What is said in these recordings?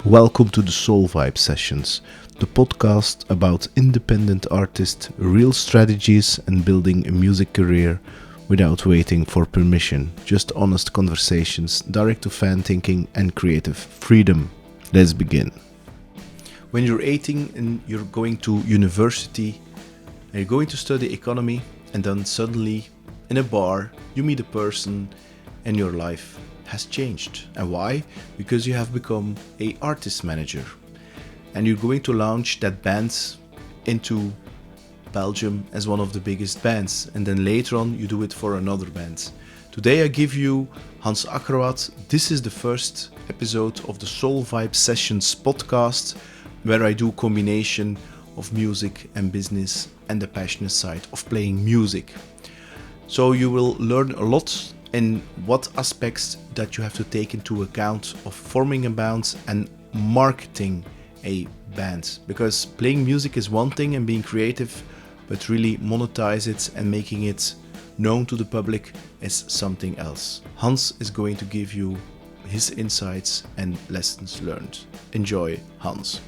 Welcome to the Soul Vibe Sessions, the podcast about independent artists, real strategies, and building a music career without waiting for permission. Just honest conversations, direct to fan thinking, and creative freedom. Let's begin. When you're 18 and you're going to university and you're going to study economy, and then suddenly in a bar you meet a person and your life has changed. And why? Because you have become an artist manager and you're going to launch that band into Belgium as one of the biggest bands, and then later on you do it for another band. Today I give you Hans Ascrawat. This is the first episode of the Soul Vibe Sessions podcast, where I do combination of music and business and the passionate side of playing music. So you will learn a lot in what aspects that you have to take into account of forming a band and marketing a band. Because playing music is one thing and being creative, but really monetize it and making it known to the public is something else. Hans is going to give you his insights and lessons learned. Enjoy, Hans.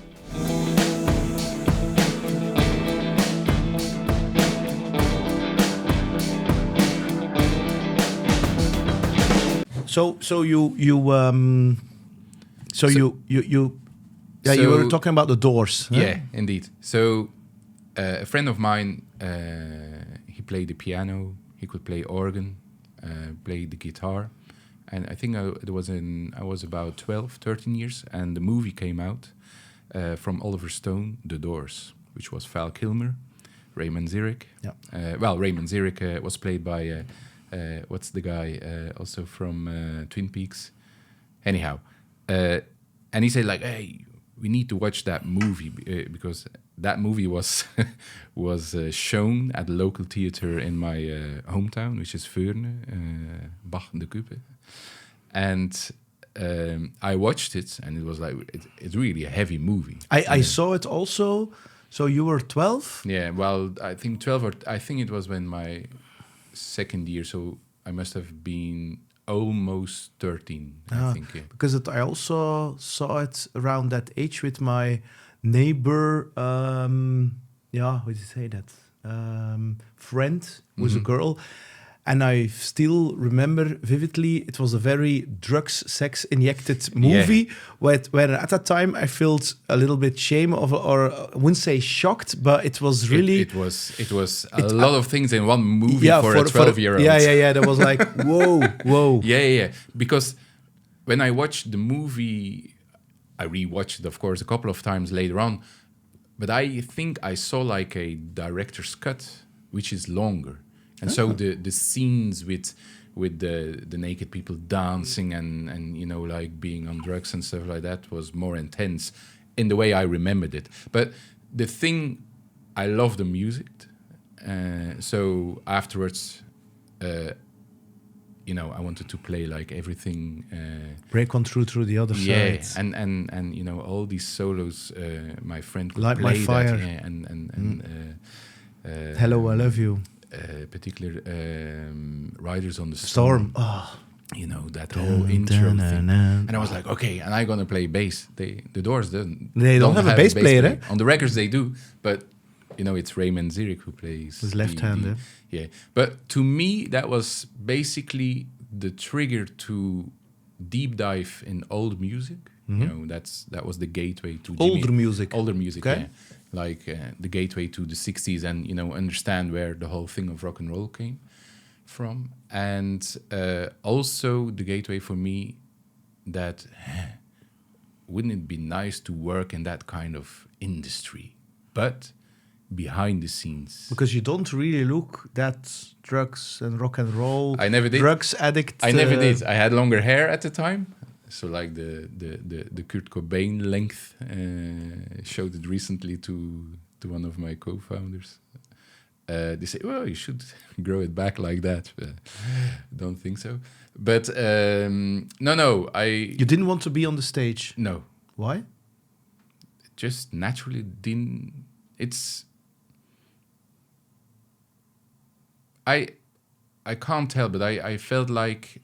You were talking about the Doors. Huh? Yeah, indeed. So a friend of mine, he played the piano, he could play organ, play the guitar, and I think I was about 12, 13 years, and the movie came out from Oliver Stone, The Doors, which was Val Kilmer, Raymond Zurich. Yeah. Raymond Zurich was played by what's the guy also from Twin Peaks. Anyhow, and he said like, hey, we need to watch that movie because that movie was shown at the local theater in my hometown, which is Veurne, Bach de Kuppe. And I watched it, and it was like, it's really a heavy movie. I saw it also. So you were 12? Yeah, well, I think 12, or I think it was when my second year, so I must have been almost 13, I think. Yeah. Because I also saw it around that age with my neighbor, how do you say that? Friend, who was a girl. And I still remember vividly, it was a very drugs, sex-injected movie, where at that time I felt a little bit shame of, or I wouldn't say shocked, but it was really... It was a lot of things in one movie for a 12-year-old. Yeah. That was like, whoa. Yeah. Because when I watched the movie, I rewatched it, of course, a couple of times later on, but I think I saw like a director's cut, which is longer. And so the scenes with the naked people dancing and you know, like being on drugs and stuff like that was more intense in the way I remembered it. But the thing, I love the music. So afterwards, I wanted to play like everything. Break on through the other side. Yeah, and you know, all these solos, my friend could Light play My Fire. that. Yeah, Hello, I Love You. Particular Riders on the Storm. You know, that whole intro thing. And I was like, okay, and I'm gonna play bass. The Doors don't have a bass player, eh? On the records they do, but you know, it's Raymond Zurich who plays his left-handed. Yeah, but to me that was basically the trigger to deep dive in old music. You know, that was the gateway to older music. Okay. Yeah. Like the gateway to the 60s, and you know, understand where the whole thing of rock and roll came from, and also the gateway for me that wouldn't it be nice to work in that kind of industry, but behind the scenes, because you don't really look that drugs and rock and roll. I never did. Drugs addict. I never did. I had longer hair at the time. So like the Kurt Cobain length, showed it recently to one of my co-founders. They say, well, you should grow it back like that. Don't think so. But no, You didn't want to be on the stage? No. Why? Just naturally didn't. It's... I can't tell, but I felt like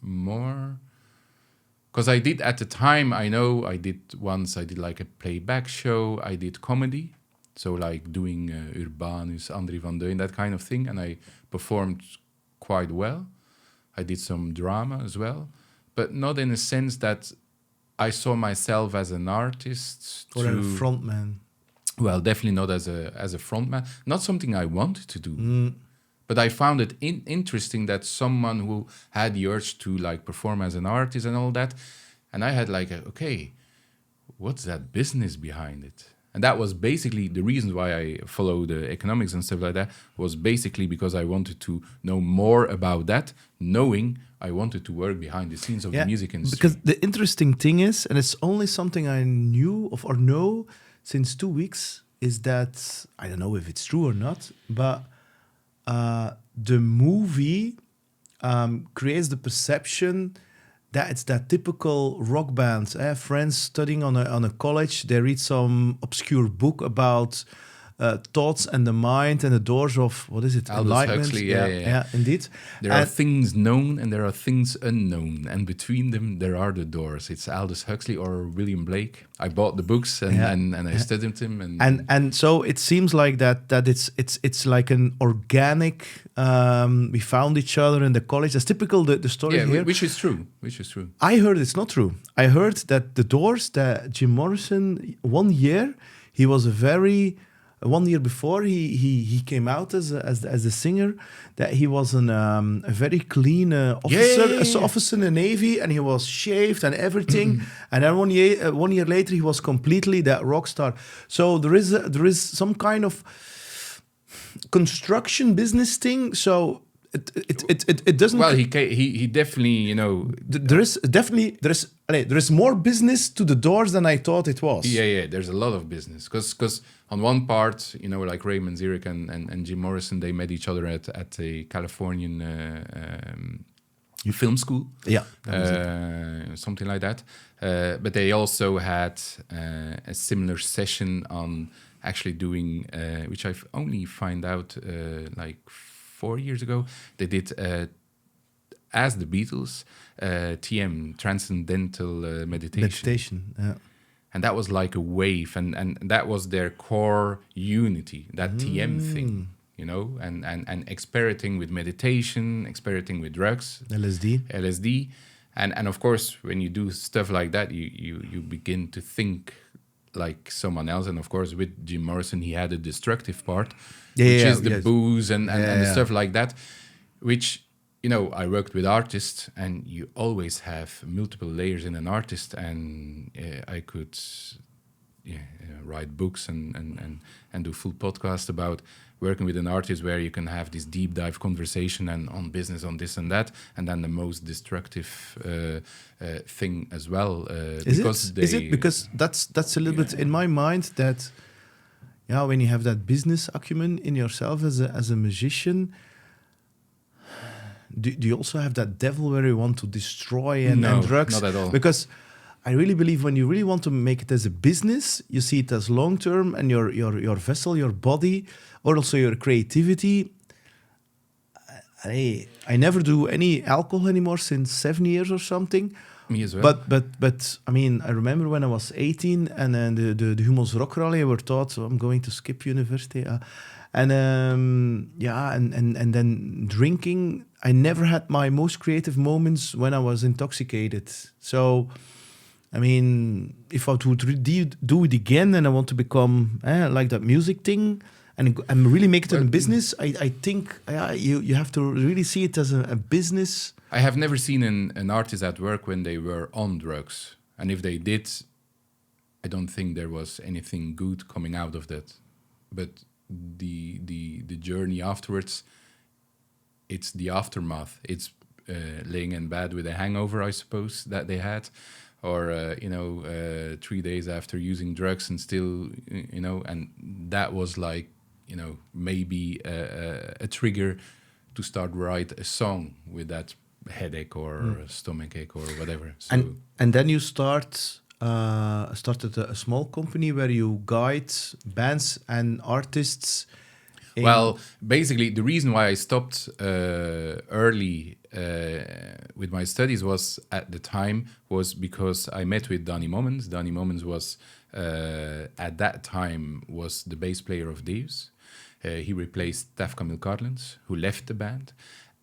more... Because I did at the time, I know I did like a playback show. I did comedy. So like doing Urbanus, André van Deun, that kind of thing. And I performed quite well. I did some drama as well. But not in a sense that I saw myself as an artist. Or a frontman. Well, definitely not as a frontman. Not something I wanted to do. But I found it interesting that someone who had the urge to like perform as an artist and all that. And I had like, okay, what's that business behind it? And that was basically the reason why I followed the economics and stuff like that, was basically because I wanted to know more about that, knowing I wanted to work behind the scenes of the music industry. Because the interesting thing is, and it's only something I knew of or know since 2 weeks, is that, I don't know if it's true or not, but the movie creates the perception that it's that typical rock band. Friends studying on a college, they read some obscure book about thoughts and the mind and the doors of, what is it? Aldous Enlightenment. Huxley, yeah. Indeed. There are things known and there are things unknown, and between them there are the doors. It's Aldous Huxley or William Blake. I bought the books and I studied them, and so it seems like that it's like an organic. We found each other in the college. That's typical the story here, which is true. I heard it's not true. I heard that the Doors, that Jim Morrison, 1 year he was 1 year before he came out as a singer, that he was a very clean officer in the Navy, and he was shaved and everything. And then 1 year later, he was completely that rock star. So there is some kind of construction business thing. So it doesn't. Well, he definitely, there is more business to the Doors than I thought it was. Yeah. There's a lot of business because on one part, like Raymond Zurich and Jim Morrison, they met each other at a Californian film school. Yeah, something like that. But they also had a similar session on actually doing, which I've only found out like 4 years ago. They did, as the Beatles, TM, Transcendental Meditation. Yeah. And that was like a wave, and that was their core unity, that TM thing, and experimenting with meditation, experimenting with drugs, LSD. And of course, when you do stuff like that, you begin to think like someone else. And of course, with Jim Morrison, he had a destructive part, which is the booze and stuff like that, which, I worked with artists, and you always have multiple layers in an artist, and I could write books and do full podcasts about working with an artist, where you can have this deep dive conversation and on business, on this and that, and then the most destructive thing as well. Is it? Because that's a little bit in my mind that, when you have that business acumen in yourself as a musician, do you also have that devil where you want to destroy and drugs? Not at all. Because I really believe when you really want to make it as a business, you see it as long term, and your vessel, your body, or also your creativity. I never do any alcohol anymore since 7 years or something. Me as well. But I mean, I remember when I was 18, and then the Hummels Rock Rally, I were taught, so I'm going to skip university. And then drinking. I never had my most creative moments when I was intoxicated. So, I mean, if I would do it again, and I want to become like that music thing, and really make it a business, I think you have to really see it as a business. I have never seen an artist at work when they were on drugs. And if they did, I don't think there was anything good coming out of that. But the journey afterwards, it's the aftermath. It's laying in bed with a hangover, I suppose, that they had, or 3 days after using drugs and still, and that was like, maybe a trigger to start write a song with that headache or stomachache or whatever. So, and then you started a small company where you guide bands and artists Well, basically, the reason why I stopped early with my studies was at the time was because I met with Danny Mommens. Danny Mommens was at that time was the bass player of Dave's. He replaced Taf Camille Carlins, who left the band.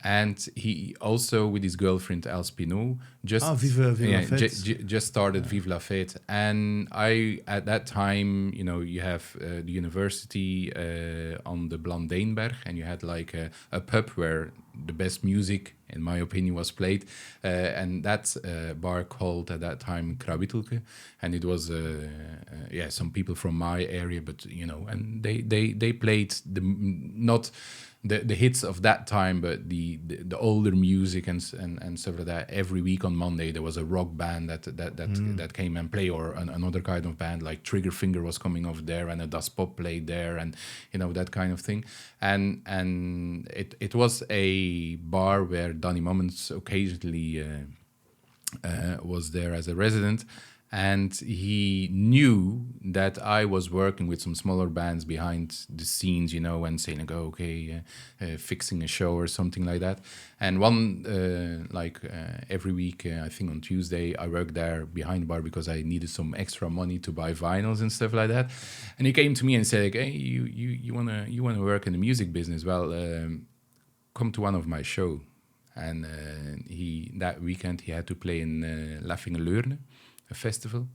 And he also, with his girlfriend Al Spino, Vive La Fête. just started Vive La Fête. And I, at that time, you have the university on the Blandijnberg, and you had like a pub where the best music, in my opinion, was played. And that's a bar called at that time Krawittelke. And it was, some people from my area, but, and they played not the hits of that time, but the older music and stuff like that. Every week on Monday there was a rock band that came and played, or another kind of band like Triggerfinger was coming over there, and a Das Pop played there, and that kind of thing. And it was a bar where Danny Mommens occasionally was there as a resident. And he knew that I was working with some smaller bands behind the scenes, and saying, like, fixing a show or something like that. And every week, I think on Tuesday, I worked there behind the bar because I needed some extra money to buy vinyls and stuff like that. And he came to me and said, like, hey, you wanna work in the music business? Well, come to one of my show. And that weekend he had to play in Laffinge-Leurne, a festival,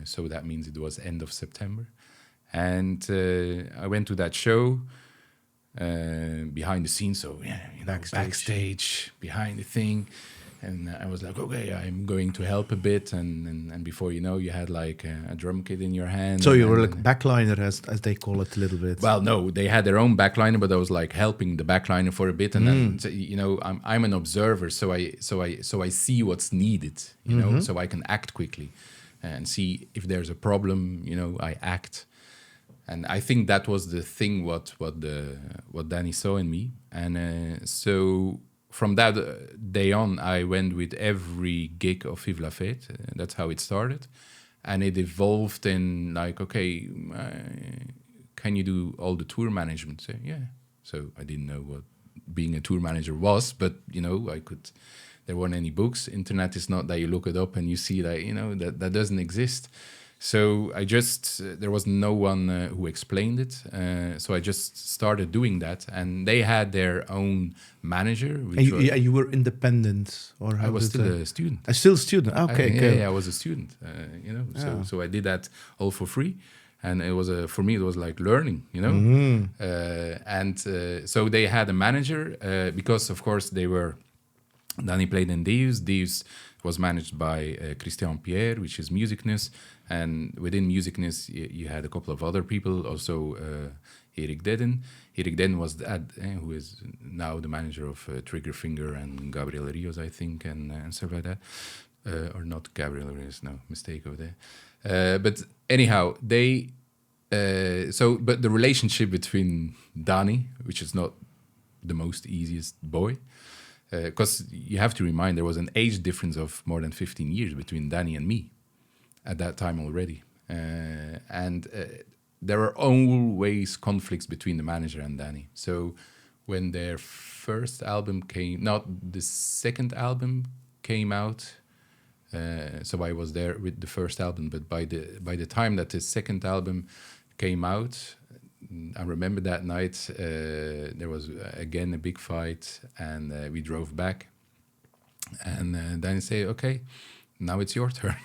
so that means it was end of September, and I went to that show behind the scenes, so backstage behind the thing, and I was like, okay, I'm going to help a bit, and before you know, you had like a drum kit in your hand. So you were like backliner, as they call it a little bit. Well, no, they had their own backliner, but I was like helping the backliner for a bit, and then I'm an observer, so I see what's needed, so I can act quickly and see if there's a problem. I act, and I think that was the thing what Danny saw in me, and so. From that day on, I went with every gig of Vive La Fête. That's how it started. And it evolved in like, okay, can you do all the tour management? So, yeah. So I didn't know what being a tour manager was, but, I could. There weren't any books. Internet is not that you look it up and you see that, that doesn't exist. So there was no one who explained it. So I just started doing that. And they had their own manager. You were independent? Or how I was still a student. Still a student? Okay. Yeah, I was a student, So I did that all for free. And it was for me, it was like learning, So they had a manager because, of course, Danny played in Dave's. Dave's was managed by Christian Pierre, which is Musicness. And within Musicness, you had a couple of other people, also Erik Dedden. Erik Dedden was who is now the manager of Triggerfinger and Gabriel Rios, I think, and stuff like that. Or not Gabriel Rios, no, mistake over there. But anyhow, but the relationship between Danny, which is not the most easiest boy, because you have to remind there was an age difference of more than 15 years between Danny and me at that time already. And there were always conflicts between the manager and Danny. So when their first album the second album came out, so I was there with the first album, but by the time that the second album came out, I remember that night there was again a big fight, and we drove back, and Danny said, okay, now it's your turn.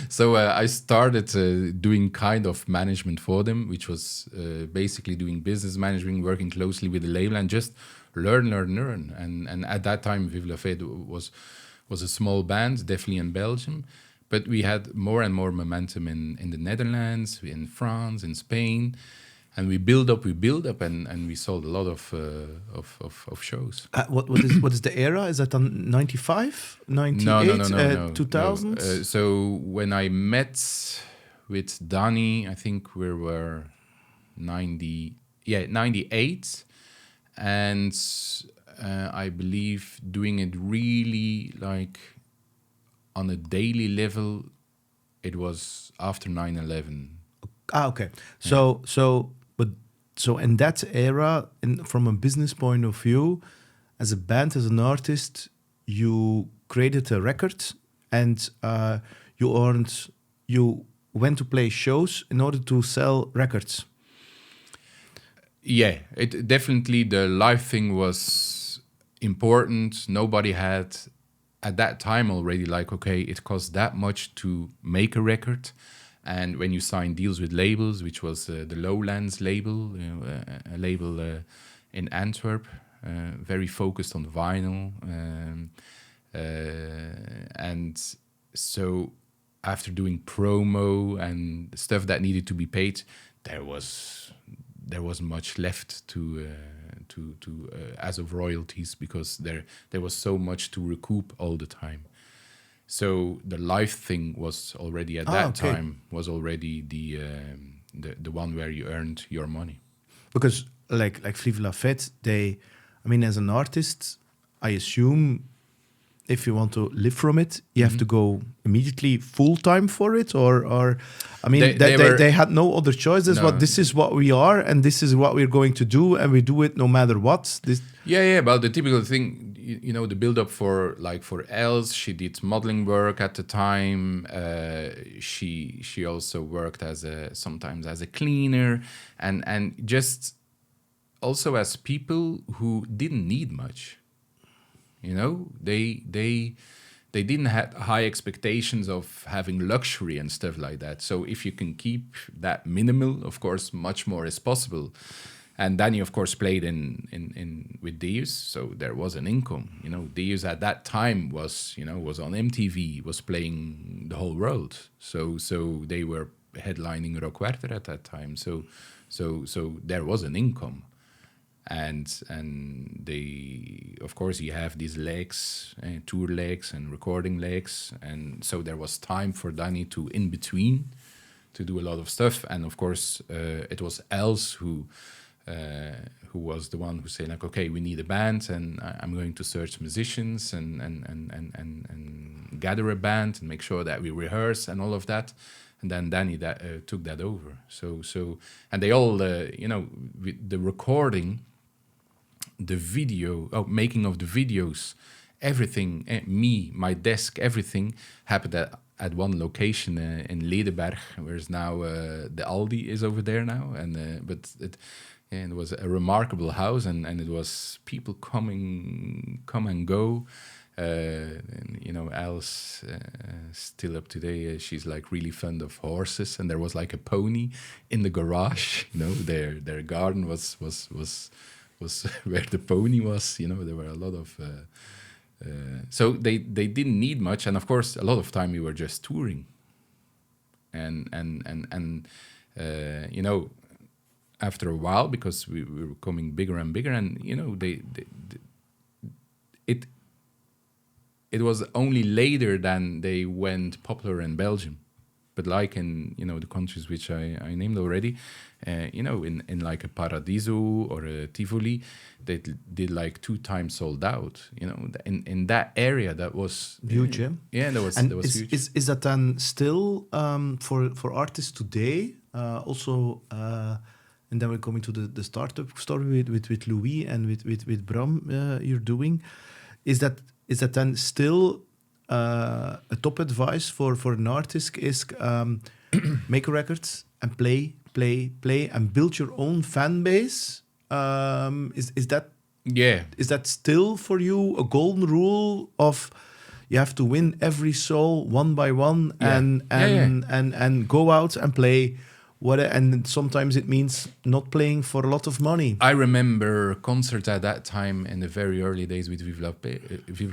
So I started doing kind of management for them, which was basically doing business management, working closely with the label, and just learn. And at that time, Vive La Fête was a small band, definitely in Belgium, but we had more and more momentum in the Netherlands, in France, in Spain. And we build up, and we sold a lot of shows. What is the era? Is that on 95, 98, no, 2000? No. So when I met with Danny, I think we were 98, and I believe doing it really like on a daily level. It was after 9/11. Okay. So, but so in that era, from a business point of view, as a band, as an artist, you created a record and you went to play shows in order to sell records. Yeah, it definitely, the live thing was important. Nobody had at that time already like, okay, it costs that much to make a record. And when you sign deals with labels, which was the Lowlands label, a label in Antwerp, very focused on vinyl. And so after doing promo and stuff that needed to be paid, there wasn't much left to as of royalties, because there was so much to recoup all the time. So the live thing was already at that time was already the one where you earned your money. Because like Vive La Fête, as an artist, I assume if you want to live from it, you have to go immediately full time for it, or they had no other choice. This is what we are, and this is what we're going to do, and we do it no matter what. But the typical thing, the build up for Els, she did modeling work at the time. She also worked sometimes as a cleaner, and just also as people who didn't need much. They didn't have high expectations of having luxury and stuff like that. So if you can keep that minimal, of course, much more is possible. And Danny, of course, played in with Deus, so there was an income. Deus at that time was on MTV, was playing the whole world. So they were headlining Rock Werther at that time. So there was an income. And they, of course, you have these legs, tour legs and recording legs, and so there was time for Danny to in between to do a lot of stuff. And of course, it was Els who was the one who said like, okay, we need a band, and I'm going to search musicians and gather a band and make sure that we rehearse and all of that. And then Danny took that over. So and they all, with the recording, the video, making of the videos, everything, my desk, everything happened at one location in Ledenberg, whereas now the Aldi is over there now. And but it was a remarkable house, and it was people come and go. And Alice still up today. She's like really fond of horses, and there was like a pony in the garage. Their garden was where the pony was. There were a lot of. So they didn't need much, and of course, a lot of time we were just touring. And after a while, because we were becoming bigger and bigger, and it was only later than they went popular in Belgium. But like in the countries which I named already, in like a Paradiso or a Tivoli, they did like 2 times sold out. In that area, that was huge. Yeah, that was huge. Is that then still for artists today? Also, and then we're coming to the startup story with Louis and with Bram. You're doing, is that then still a top advice for an artist is make records and play and build your own fan base? Is that still for you a golden rule of you have to win every show one by one and go out and play? And sometimes it means not playing for a lot of money. I remember concerts at that time in the very early days with Vive La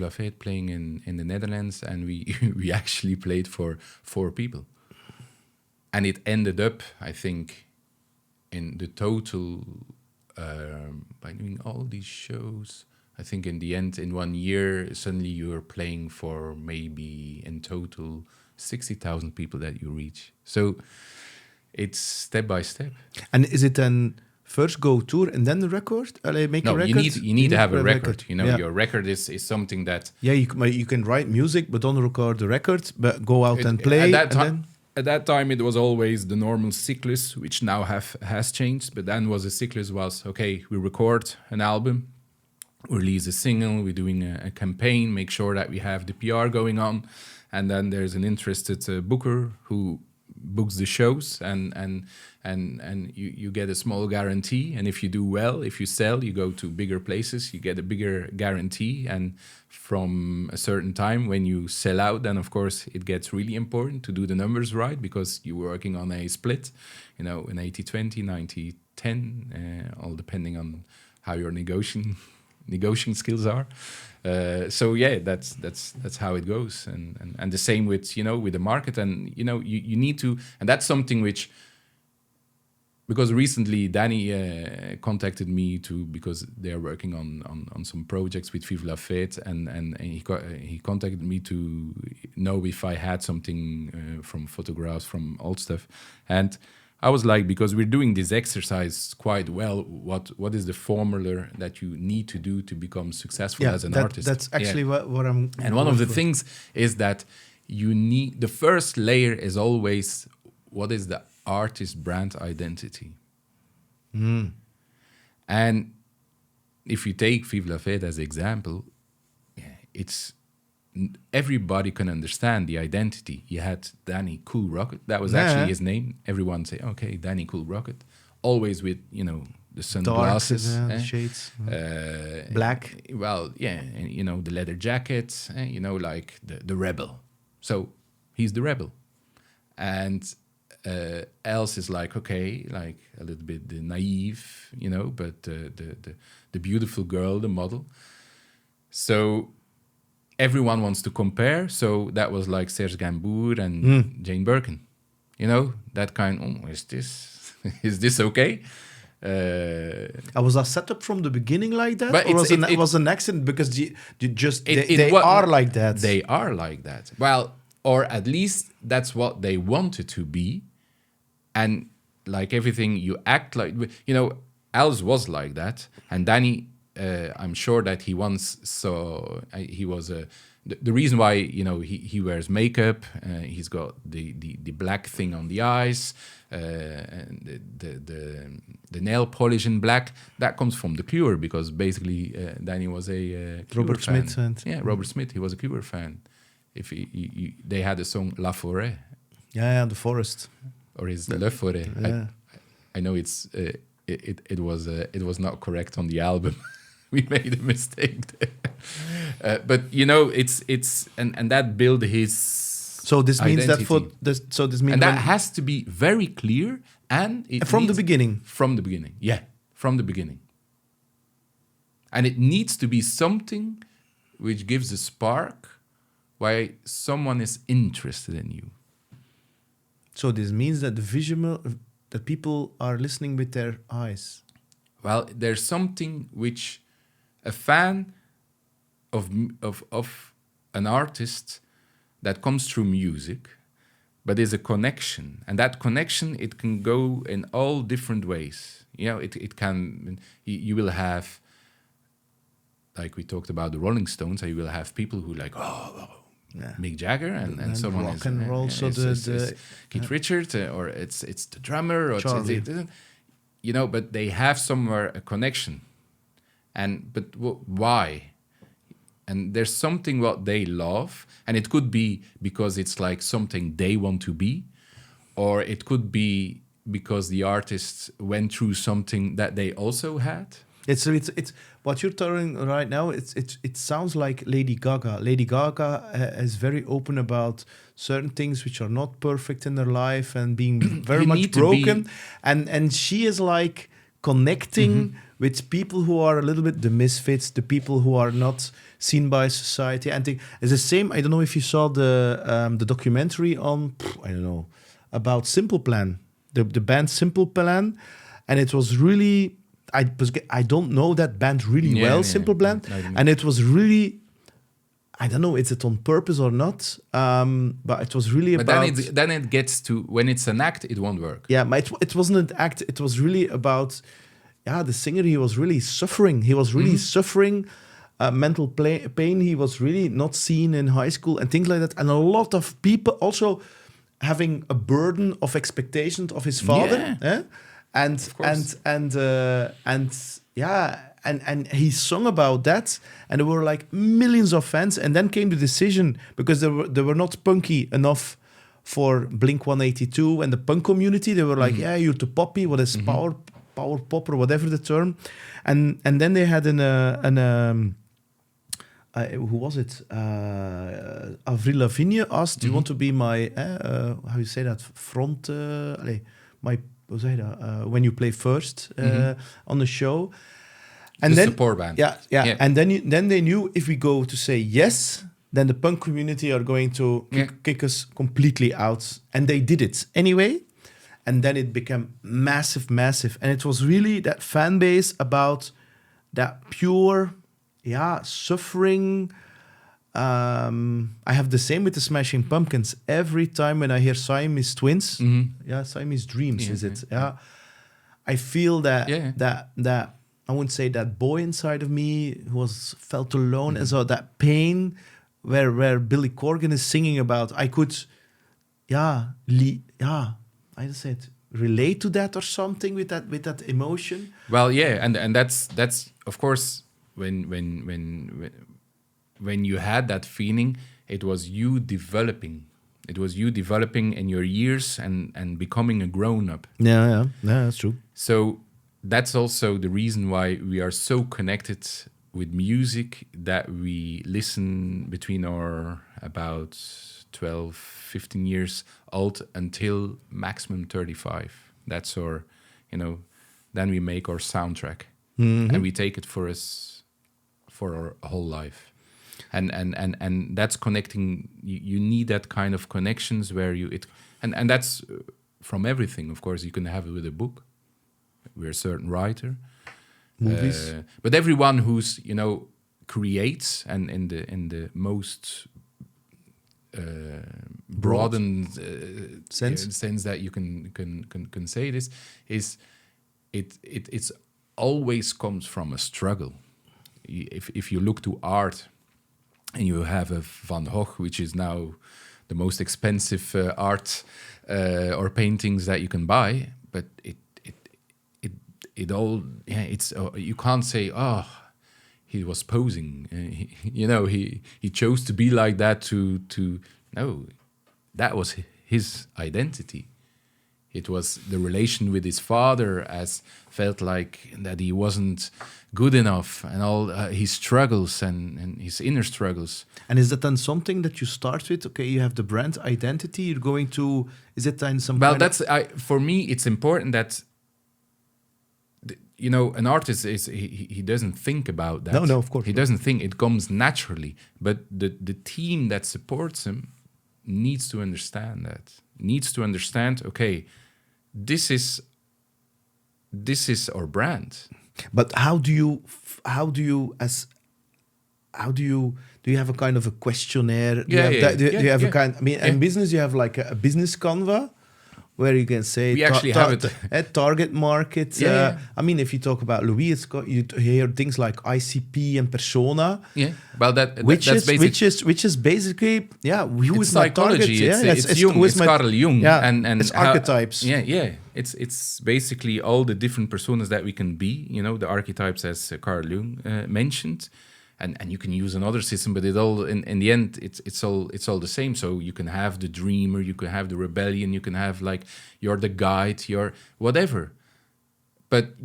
Fête playing in the Netherlands, and we actually played for 4 people. And it ended up, I think, in the total, by doing all these shows, I think in the end, in 1 year, suddenly you're playing for maybe in total 60,000 people that you reach. So it's step by step. And is it then first go tour and then the record? Make a record? You need to have a record. Your record is something that... Yeah, you can write music, but don't record the record, but go out and play. At that time, at that time it was always the normal cyclus, which now has changed. But then was the cyclus was, okay, we record an album, release a single, we're doing a campaign, make sure that we have the PR going on, and then there's an interested booker who books the shows, and you get a small guarantee, and if you do well, if you sell, you go to bigger places, you get a bigger guarantee, and from a certain time when you sell out, then of course it gets really important to do the numbers right, because you're working on a split, an 80-20, 90-10, all depending on how your negotiating skills are. So yeah, that's how it goes, and the same with with the market, and you need to, and that's something which, because recently Danny contacted me because they are working on some projects with Vive La Fête, and he contacted me to know if I had something from photographs, from old stuff, and I was like, because we're doing this exercise quite well, what is the formula that you need to do to become successful as an artist? That's actually what I'm... And one of the things is that you need... The first layer is always, what is the artist brand identity? And if you take Vive La Fête as example, it's... Everybody can understand the identity. You had Danny Cool Rocket. That was actually his name. Everyone say, okay, Danny Cool Rocket. Always with, the sunglasses. Shades. Black. Well, yeah. And, the leather jacket. Like the rebel. So he's the rebel. And else is like, okay, like a little bit the naive, but the beautiful girl, the model. So... everyone wants to compare, so that was like Serge Gainsbourg and Jane Birkin, that kind. Is this okay? Was that set up from the beginning like that, but or was an accident because they are like that? They are like that. Well, or at least that's what they wanted to be, and like everything, you act like Els was like that, and Danny. I'm sure that he once saw he was the reason why he wears makeup. He's got the black thing on the eyes, and the nail polish in black. That comes from the Cure, because basically Danny was a Cure Robert fan. Smith. Robert Smith. He was a Cure fan. If they had a song La Forêt. Yeah, the forest. Or is Le Forêt? Yeah. I know it's it was not correct on the album. We made a mistake there. But it's and that built his. So this means identity. And that has to be very clear, and from the beginning. From the beginning, yeah, from the beginning. And it needs to be something which gives a spark, why someone is interested in you. So this means that that people are listening with their eyes. Well, there's something which a fan of an artist that comes through music, but is a connection, and that connection, it can go in all different ways. It can. You will have, like we talked about the Rolling Stones, you will have people who like, Mick Jagger, and someone rock is and roll. So the Keith Richards, or it's the drummer, or Charlie. But they have somewhere a connection, but why? And there's something what they love, and it could be because it's like something they want to be, or it could be because the artist went through something that they also had. It's what you're telling right now. It sounds like Lady Gaga. Lady Gaga is very open about certain things which are not perfect in their life and being very much broken, and she is like connecting with people who are a little bit the misfits, the people who are not seen by society. And it's the same. I don't know if you saw the documentary on about Simple Plan, the band Simple Plan, and it was really. I don't know that band really well, Simple Plan, and it was really, I don't know, is it on purpose or not? But it was really about. Then it gets to when it's an act, it won't work. Yeah, but it wasn't an act. It was really about, the singer. He was really suffering. He was really suffering mental pain. He was really not seen in high school and things like that. And a lot of people also. having a burden of expectations of his father, and he sung about that, and there were like millions of fans, and then came the decision, because they were not punky enough for Blink 182 and the punk community. They were like, you're too poppy. What is power pop or whatever the term, and then they had who was it? Avril Lavigne asked, "Do you want to be my how you say that front? My hoe zeg je dat? When you play first on the show." And the then support band. Yeah. And then they knew, if we go to say yes, then the punk community are going to kick us completely out, and they did it anyway. And then it became massive, and it was really that fan base about that pure. Suffering. I have the same with the Smashing Pumpkins. Every time when I hear Siamese Twins, Siamese Dreams, is it? Yeah. I feel that I wouldn't say that boy inside of me who felt alone, and so that pain where Billy Corgan is singing about. I could, I just said relate to that or something with that emotion. Well, and that's of course. When you had that feeling, it was you developing. It was you developing in your years and becoming a grown-up. Yeah, that's true. So that's also the reason why we are so connected with music, that we listen between our about 12, 15 years old until maximum 35. That's our, then we make our soundtrack. And we take it for our whole life, and that's connecting. You need that kind of connections where and that's from everything. Of course, you can have it with a book. We're a certain writer, movies, but everyone who's creates, and in the most broadened sense that you can say this is it's always comes from a struggle. If you look to art, and you have a Van Gogh, which is now the most expensive art or paintings that you can buy, but you can't say, he was posing, he chose to be like that to no, that was his identity. It was the relation with his father, as felt like that he wasn't good enough, and all his struggles and his inner struggles. And is that then something that you start with? Okay, you have the brand identity. You're going to. Is it then some? Well, for me, it's important that an artist he doesn't think about that. No, of course. He doesn't think. It comes naturally. But the team that supports him needs to understand that. Needs to understand. Okay. This is our brand. But do you have a kind of a questionnaire? Do you have a kind? I mean, in business you have like a business Canva, where you can say we actually have it at target market. I mean, if you talk about Louis, you hear things like ICP and persona. Yeah, well, which is basically who is my target? It's Jung. It's Carl Jung, and it's archetypes. It's basically all the different personas that we can be. The archetypes, as Carl Jung mentioned. And you can use another system, but it all in the end it's all the same. So you can have the dreamer, you can have the rebellion, you can have like you're the guide, you're whatever. But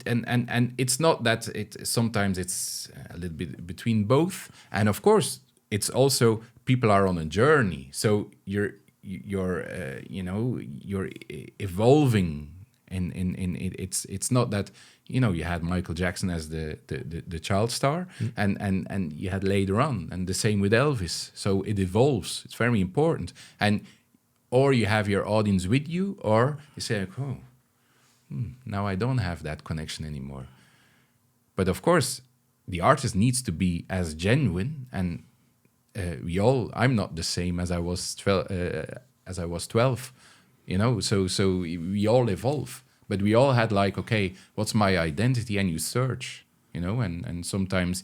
and it's not that sometimes it's a little bit between both. And of course, it's also people are on a journey. So you're evolving, and it's not that. You had Michael Jackson as the child star, and you had later on, and the same with Elvis. So it evolves. It's very important. Or you have your audience with you, or you say, now I don't have that connection anymore. But of course, the artist needs to be as genuine, and I'm not the same as I was 12. So we all evolve. But we all had like, okay, what's my identity? And you search, and sometimes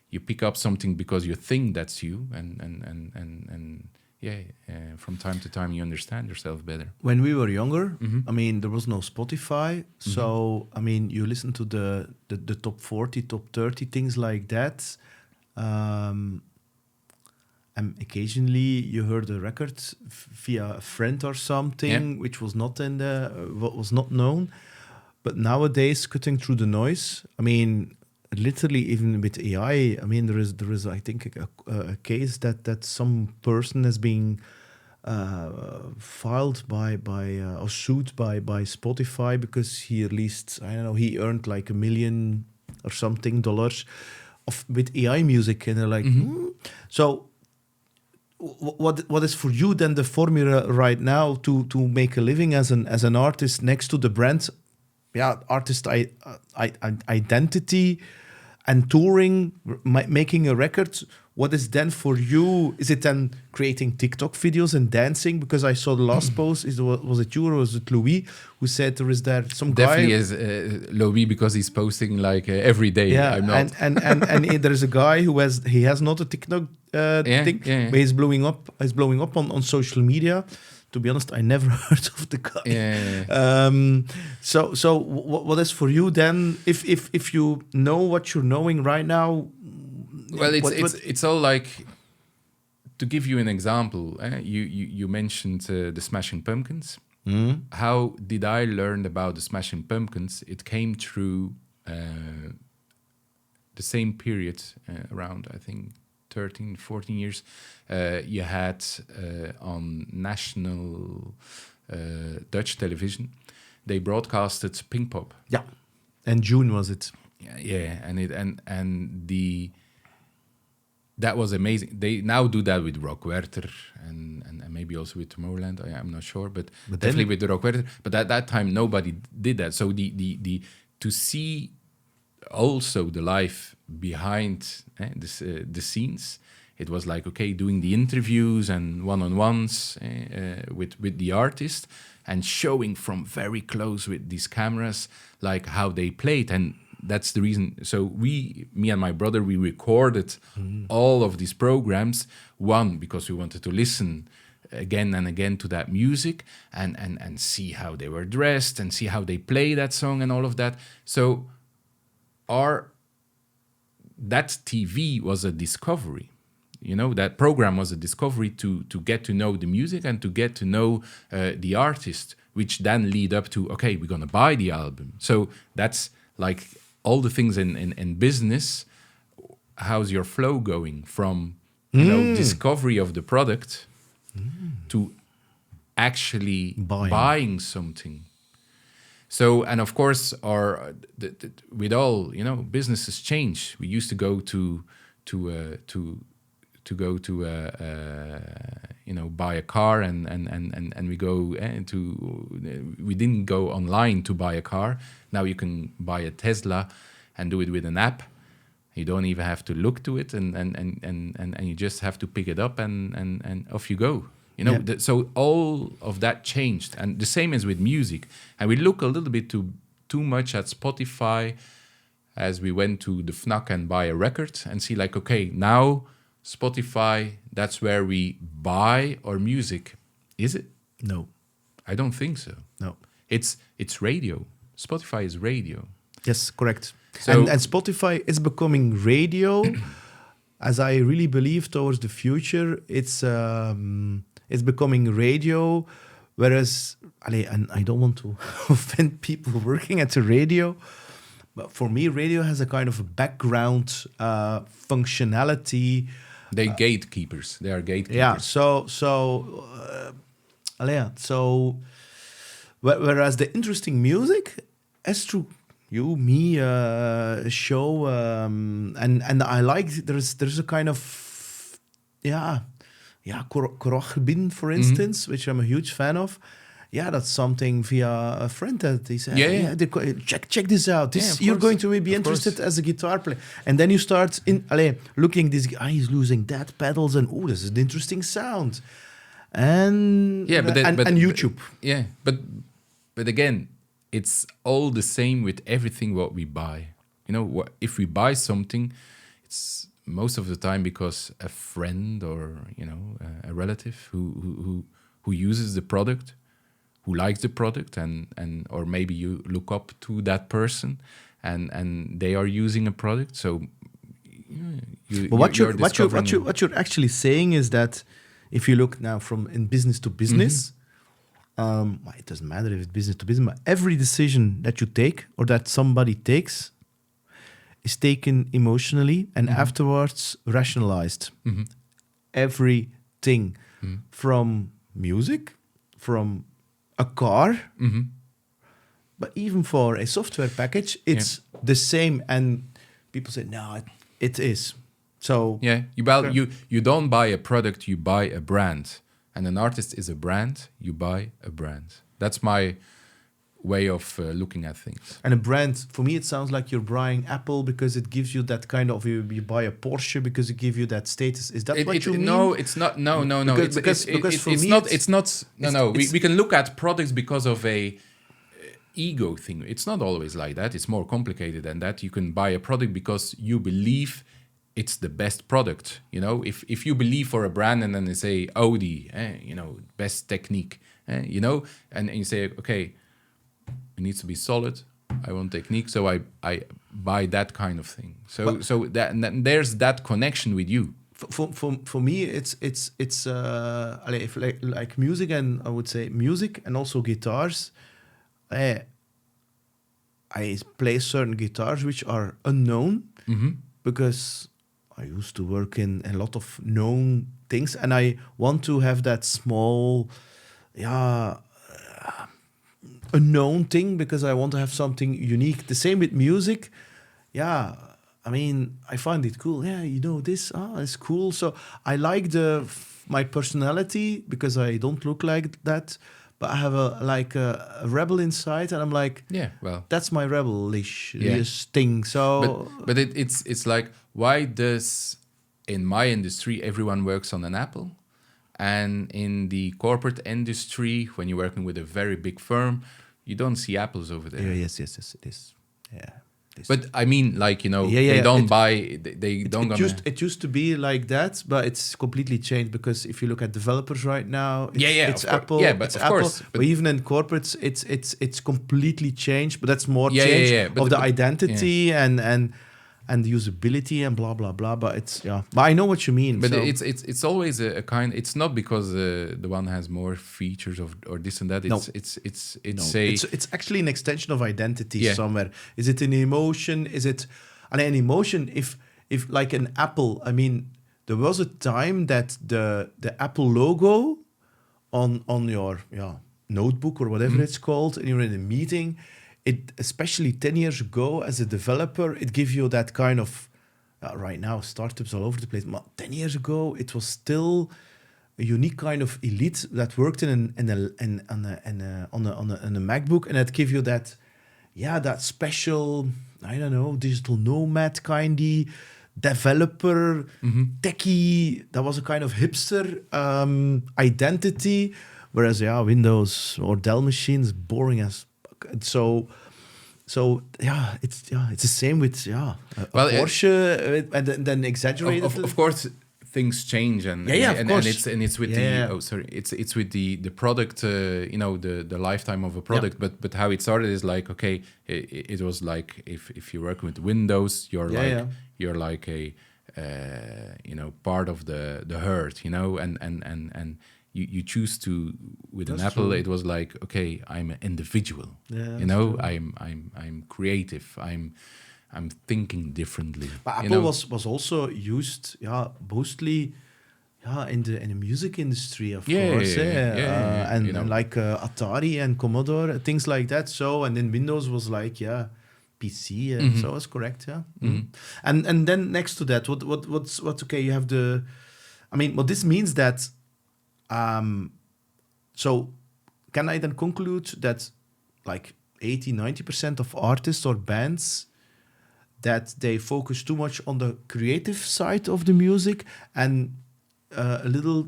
you pick up something because you think that's you, and from time to time you understand yourself better. When we were younger, Mhm. I mean, there was no Spotify. So, I mean, you listen to the top 40, top 30, things like that. And occasionally you heard a record via a friend or something, which was not in what was not known. But nowadays, cutting through the noise, I mean, literally even with AI, I mean, there is I think a case that some person has been filed by or sued by Spotify because he released, I don't know, he earned like $1 million or something dollars with AI music, and they're like, So what is for you then the formula right now to make a living as an artist next to the brand? Artist identity and touring, making a record. What is then for you? Is it then creating TikTok videos and dancing? Because I saw the last post. Was it you or was it Louis who said there is some Definitely guy? is Louis, because he's posting like every day. Yeah, I'm not. and there is a guy who has not a TikTok thing, yeah. but he's blowing up. He's blowing up on social media. To be honest, I never heard of the guy. Yeah. So what is for you then? If you know what you're knowing right now, Well, it's all like, to give you an example. You mentioned the Smashing Pumpkins. How did I learn about the Smashing Pumpkins? It came through the same period, around, I think, 13, 14 years. You had on national Dutch television, they broadcasted Pinkpop. Yeah, and June was it? Yeah, and that was amazing. They now do that with Rockwerter and maybe also with Tomorrowland. I'm not sure, but definitely with the Rockwerter. But at that time, nobody did that. So the to see also the life behind the scenes, it was like, okay, doing the interviews and one-on-ones with the artist and showing from very close with these cameras, like how they played. And that's the reason. So me and my brother, we recorded all of these programs. One, because we wanted to listen again and again to that music and see how they were dressed and see how they play that song and all of that. So that TV was a discovery. You know, that program was a discovery to get to know the music and to get to know the artist, which then lead up to, okay, we're going to buy the album. So that's like all the things in business. How's your flow going from, discovery of the product to actually buying something? So, and of course, with all, businesses change. We used to go to buy a car and we go we didn't go online to buy a car. Now you can buy a Tesla and do it with an app. You don't even have to look to it and you just have to pick it up and off you go. So all of that changed, and the same as with music. And we look a little bit too much at Spotify as we went to the Fnac and buy a record and see like, okay, now Spotify, that's where we buy our music. Is it? No. I don't think so. No. It's radio. Spotify is radio. Yes, correct. So, and Spotify is becoming radio, as I really believe towards the future. It's becoming radio, whereas, and I don't want to offend people working at the radio, but for me, radio has a kind of a background functionality. They gatekeepers. They are gatekeepers. Yeah. So whereas the interesting music, as through you, me, show, and I like there's a kind of Gogh bin, for instance, which I'm a huge fan of. Yeah, that's something via a friend that he said, check this out. You're going to be interested as a guitar player. And then you start looking, this guy is losing that pedals and, this is an interesting sound. And YouTube. But again, it's all the same with everything what we buy. If we buy something, it's most of the time because a friend or a relative who uses the product, who likes the product, and or maybe you look up to that person, and they are using a product. So But what you're actually saying is that if you look now from in business to business, it doesn't matter if it's business to business, but every decision that you take or that somebody takes is taken emotionally and afterwards rationalized. Everything from music, from a car, but even for a software package, it's the same. And people say, no, it is. So you don't buy a product, you buy a brand. And an artist is a brand, you buy a brand. That's my way of looking at things. And a brand, for me, it sounds like you're buying Apple because it gives you that kind of, you buy a Porsche because it gives you that status. Is that what you mean? No, it's not. No. Because for me, it's not. We can look at products because of a ego thing. It's not always like that. It's more complicated than that. You can buy a product because you believe it's the best product. If you believe for a brand and then they say Audi, best technique, and you say, okay, it needs to be solid. I want technique, so I buy that kind of thing. So that and there's that connection with you. For me, it's if like music, and I would say music and also guitars. I play certain guitars which are unknown because I used to work in a lot of known things, and I want to have that small, unknown thing because I want to have something unique. The same with music. I mean, I find it cool. This, it's cool. So I like my personality because I don't look like that, but I have a rebel inside, and I'm like, that's my rebellish thing. So, but it's like, why does in my industry everyone works on an Apple, and in the corporate industry, when you're working with a very big firm, you don't see apples over there. Yes, it is. Yeah. But I mean, like, they don't buy. They don't. It used to be like that, but it's completely changed because if you look at developers right now, it's Apple. But of course. But even in corporates, it's completely changed. But that's more change of the identity and the usability and blah blah blah. But it's But I know what you mean. But it's always a kind. It's not because the one has more features or this and that. It's actually an extension of identity somewhere. Is it an emotion? Is it an emotion? If like an Apple, I mean, there was a time that the Apple logo on your notebook or whatever it's called, and you're in a meeting. It, especially 10 years ago, as a developer, it gives you that kind of. Right now, startups all over the place. But 10 years ago, it was still a unique kind of elite that worked on a MacBook, and it gives you that, that special, I don't know, digital nomad kindy developer, techie. That was a kind of hipster identity, whereas Windows or Dell machines boring as. So it's the same with Porsche and then exaggerated. Of course, things change and it's with it's with the product, the lifetime of a product. But how it started is like, okay, it was like if you're working with Windows, you're like a part of the herd, and you choose to with That's an Apple. True. It was like, okay, I'm an individual. I'm creative. I'm thinking differently. But Apple was also used, mostly, in the music industry, of course. And like Atari and Commodore, things like that. So, and then Windows was like, PC. So it's correct. And then next to that, what's okay? You have the, I mean, what this means that. So can I then conclude that like 80-90% of artists or bands that they focus too much on the creative side of the music and a little,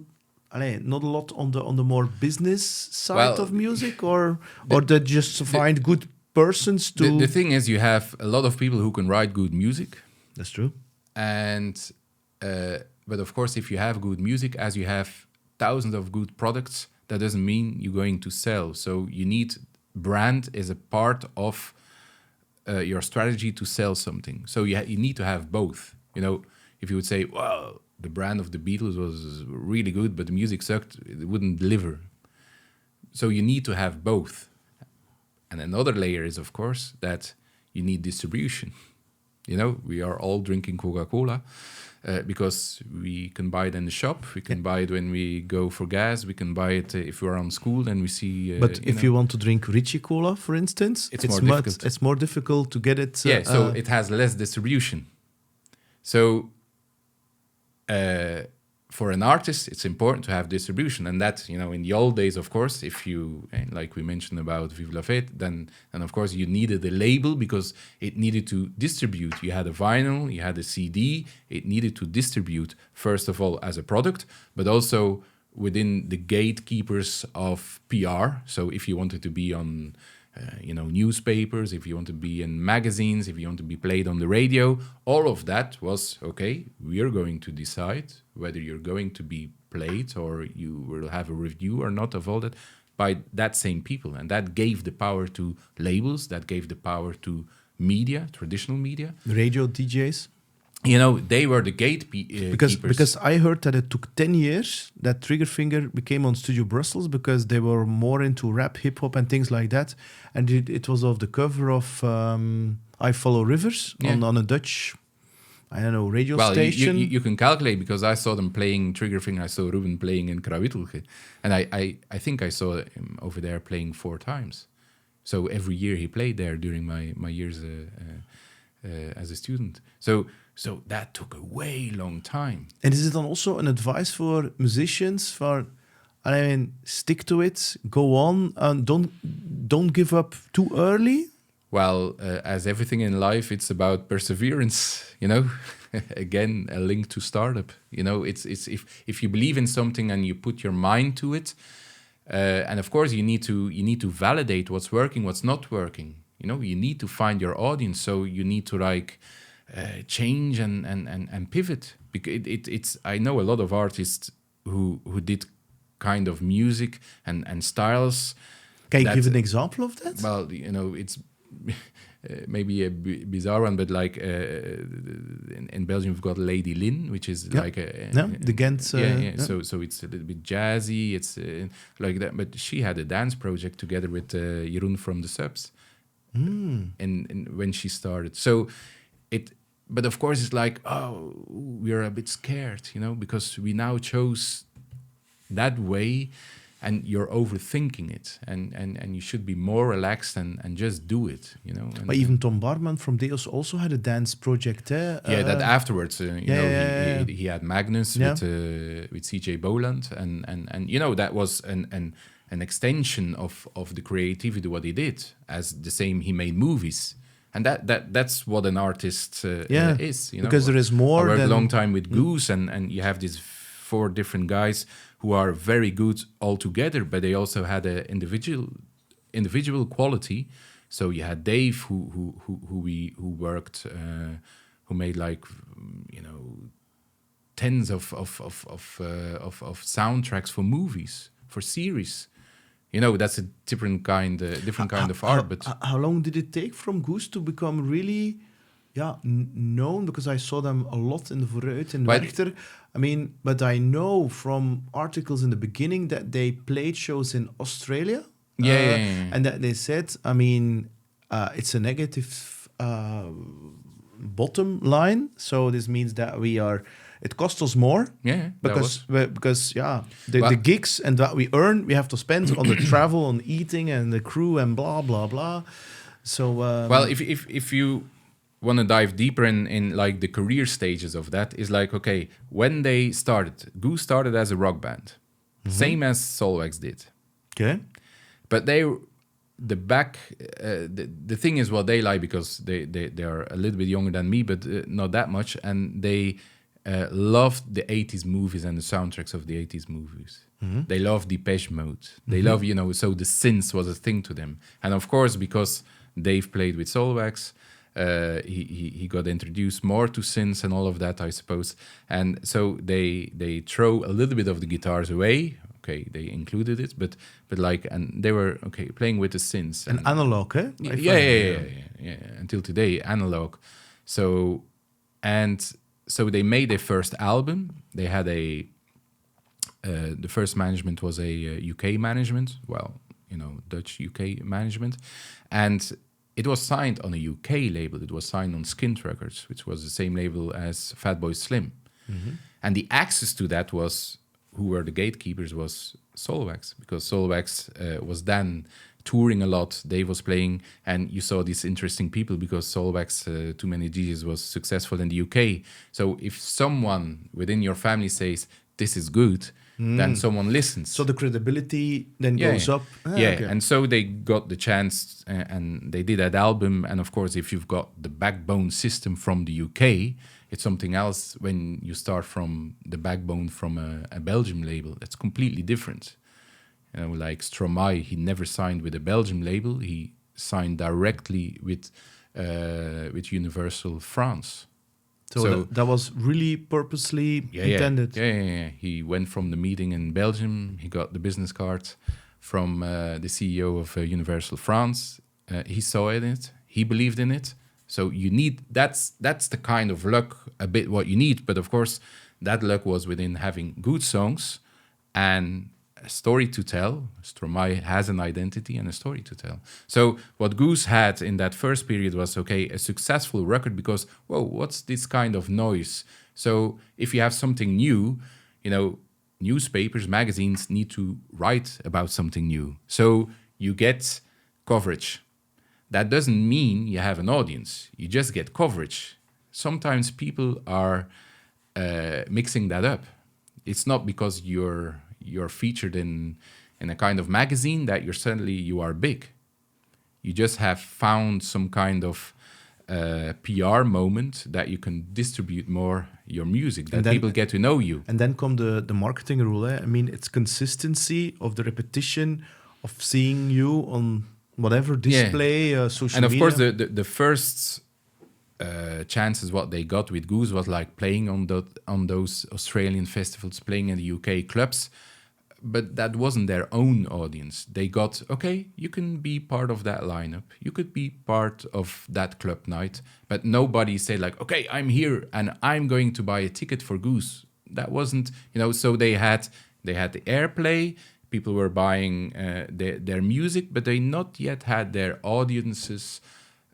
not a lot on the more business side of music, or they just find good persons to... The thing is, you have a lot of people who can write good music. That's true. And But of course, if you have good music, as you have thousands of good products, that doesn't mean you're going to sell. So you need brand is a part of your strategy to sell something. So you need to have both. You know, if you would say, well, the brand of the Beatles was really good, but the music sucked, it wouldn't deliver. So you need to have both. And another layer is, of course, that you need distribution. You know, we are all drinking Coca-Cola because we can buy it in the shop. We can buy it when we go for gas. We can buy it if we're on school and we see... but if you want to drink Ricci Cola, for instance, it's more difficult. It's more difficult to get it... so it has less distribution. So for an artist, it's important to have distribution. And that, you know, in the old days, of course, if you, like we mentioned about Vive La Fête, then of course you needed a label because it needed to distribute. You had a vinyl, you had a CD, it needed to distribute, first of all, as a product, but also within the gatekeepers of PR. So if you wanted to be on... newspapers, if you want to be in magazines, if you want to be played on the radio, all of that was, okay, we are going to decide whether you're going to be played or you will have a review or not of all that by that same people. And that gave the power to labels, that gave the power to media, traditional media. Radio DJs? You know, they were the gatekeepers. Because I heard that it took 10 years that Triggerfinger became on Studio Brussels because they were more into rap, hip-hop and things like that. And it was of the cover of I Follow Rivers on a Dutch, I don't know, radio station. You can calculate because I saw them playing Triggerfinger. I saw Ruben playing in Krawittelge. And I think I saw him over there playing 4 times. So every year he played there during my years as a student. So that took a way long time. And is it then also an advice for musicians stick to it, go on, and don't give up too early? Well, as everything in life, it's about perseverance, you know. Again, a link to startup. You know, it's if you believe in something and you put your mind to it, and of course you need to validate what's working, what's not working. You know, you need to find your audience, so you need to change and pivot. Because it's I know a lot of artists who did kind of music and styles. Can you give an example of that? Well, you know, it's maybe a bizarre one, but in Belgium we've got Lady Lynn, which is the Ghent. So it's a little bit jazzy. It's like that, but she had a dance project together with Jeroen from the Subs, and when she started, so it. But of course, it's like, oh, we're a bit scared, you know, because we now chose that way, and you're overthinking it, and you should be more relaxed and just do it, you know. But even Tom Barman from Deos also had a dance project, that afterwards, he had Magnus with CJ Boland, and you know, that was an extension of the creativity what he did. As the same, he made movies. And that's what an artist is, you know. Because there is more. I worked a long time with GOOSE, and you have these 4 different guys who are very good all together, but they also had an individual quality. So you had Dave, who worked, who made tens of soundtracks for movies, for series. You know, that's a different kind of art. But how long did it take from GOOSE to become really, known? Because I saw them a lot in the Vooruit and Werchter. I mean, but I know from articles in the beginning that they played shows in Australia. And that they said, I mean, it's a negative bottom line. So this means that it costs us more. Because the gigs and that we earn, we have to spend on the travel, on eating and the crew and blah, blah, blah. So... well, if you want to dive deeper in like the career stages of that, is like, okay, when they started, GOOSE started as a rock band. Same as Solwax did. Okay. But the thing is what they like, because they are a little bit younger than me, but not that much, and they loved the 80s movies and the soundtracks of the 80s movies. They love Depeche Mode. They love, so the synths was a thing to them. And of course, because Dave played with Solwax, He got introduced more to synths and all of that, I suppose. And so they throw a little bit of the guitars away. Okay, they included it, but like, and they were playing with the synths and analog, eh? Yeah. Until today, analog. So they made their first album. They had the first management was a UK management. Well, Dutch UK management, and it was signed on a UK label. It was signed on Skint Records, which was the same label as Fatboy Slim. Mm-hmm. And the access to that was, who were the gatekeepers, was Soulwax, because Soulwax was then touring a lot. Dave was playing, and you saw these interesting people because Soulwax, Too Many DJs, was successful in the UK. So if someone within your family says, this is good, then someone listens. So the credibility then goes up. Okay. And so they got the chance, and they did that album. And of course, if you've got the backbone system from the UK, it's something else when you start from the backbone from a Belgium label. It's completely different. Like Stromae, he never signed with a Belgium label. He signed directly with Universal France. So that was really purposely intended. Yeah. He went from the meeting in Belgium. He got the business card from the CEO of Universal France. He saw it. He believed in it. So you need, that's the kind of luck, a bit what you need. But of course, that luck was within having good songs and a story to tell. Stromae has an identity and a story to tell. So what Goose had in that first period was, a successful record because, whoa, what's this kind of noise? So if you have something new, newspapers, magazines need to write about something new. So you get coverage. That doesn't mean you have an audience. You just get coverage. Sometimes people are mixing that up. It's not because you're featured in a kind of magazine that you are big. You just have found some kind of PR moment that you can distribute more your music, that people get to know you. And then come the marketing rule. I mean, it's consistency of the repetition of seeing you on whatever display, social media. And of course, the first chances what they got with Goose was like playing on those Australian festivals, playing in the UK clubs. But that wasn't their own audience. They got, you can be part of that lineup. You could be part of that club night. But nobody said like, I'm here and I'm going to buy a ticket for Goose. That wasn't, so they had the airplay. People were buying their music, but they not yet had their audiences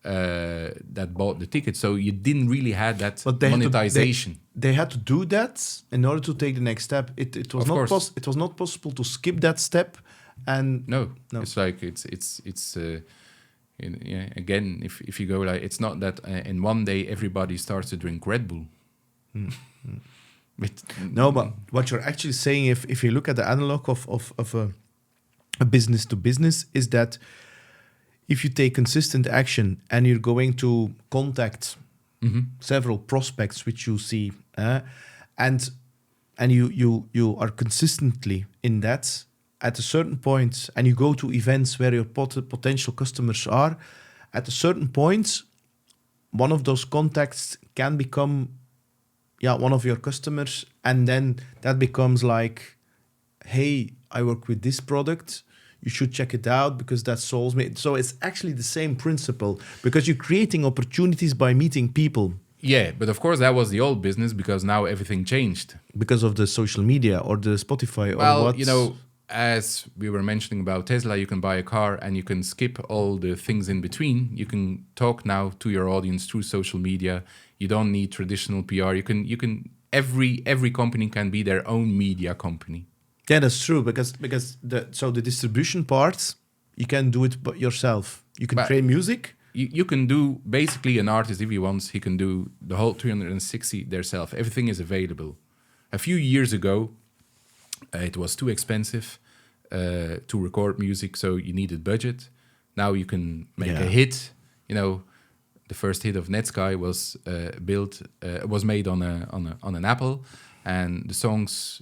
that bought the ticket. So you didn't really have that monetization. They had to do that in order to take the next step. It was not possible to skip that step. And no. It's like it's again, if you go like, it's not that in one day everybody starts to drink Red Bull. But what you're actually saying, if you look at the analog of a business to business, is that if you take consistent action and you're going to contact several prospects which you see, and you are consistently in that, at a certain point, and you go to events where your potential customers are, at a certain point, one of those contacts can become one of your customers, and then that becomes like, hey, I work with this product, you should check it out because that solves me. So it's actually the same principle, because you're creating opportunities by meeting people. Yeah, but of course that was the old business, because now everything changed. Because of the social media or the Spotify or what? Well, as we were mentioning about Tesla, you can buy a car and you can skip all the things in between. You can talk now to your audience through social media. You don't need traditional PR. You can every company can be their own media company. Yeah, that's true, because the distribution part, you can do it yourself. You can create music. You can do, basically, an artist, if he wants, he can do the whole 360 themselves. Everything is available. A few years ago, it was too expensive to record music, so you needed budget. Now you can make a hit. The first hit of Netsky was made on an Apple, and the songs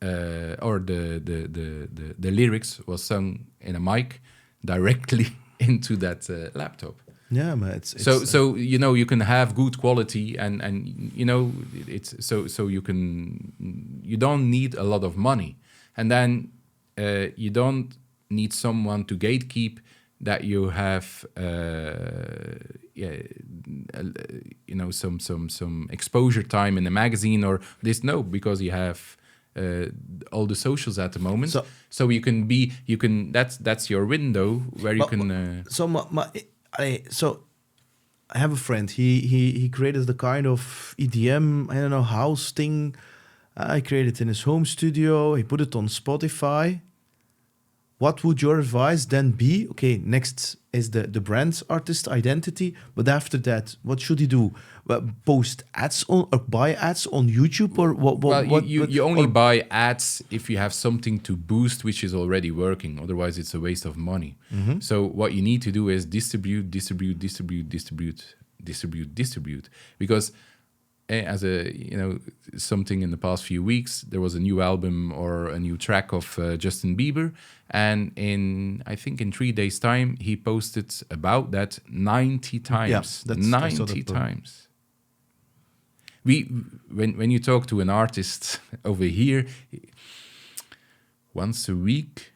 or the lyrics was sung in a mic directly into that laptop. Yeah, man. It's So you can have good quality, and it's so you don't need a lot of money, and then you don't need someone to gatekeep that you have some exposure time in a magazine or this. No, because you have all the socials at the moment, so you can that's your window where you can. So I have a friend. He created the kind of EDM, I don't know, house thing. I created in his home studio. He put it on Spotify. What would your advice then be? Okay, next is the brand artist identity, but after that, what should he do? Post ads on or buy ads on YouTube or what? You only buy ads if you have something to boost, which is already working. Otherwise, it's a waste of money. Mm-hmm. So what you need to do is distribute, because as something in the past few weeks, there was a new album or a new track of Justin Bieber, and I think in 3 days' time, he posted about that 90 times. Yeah, 90 times. When you talk to an artist over here, once a week,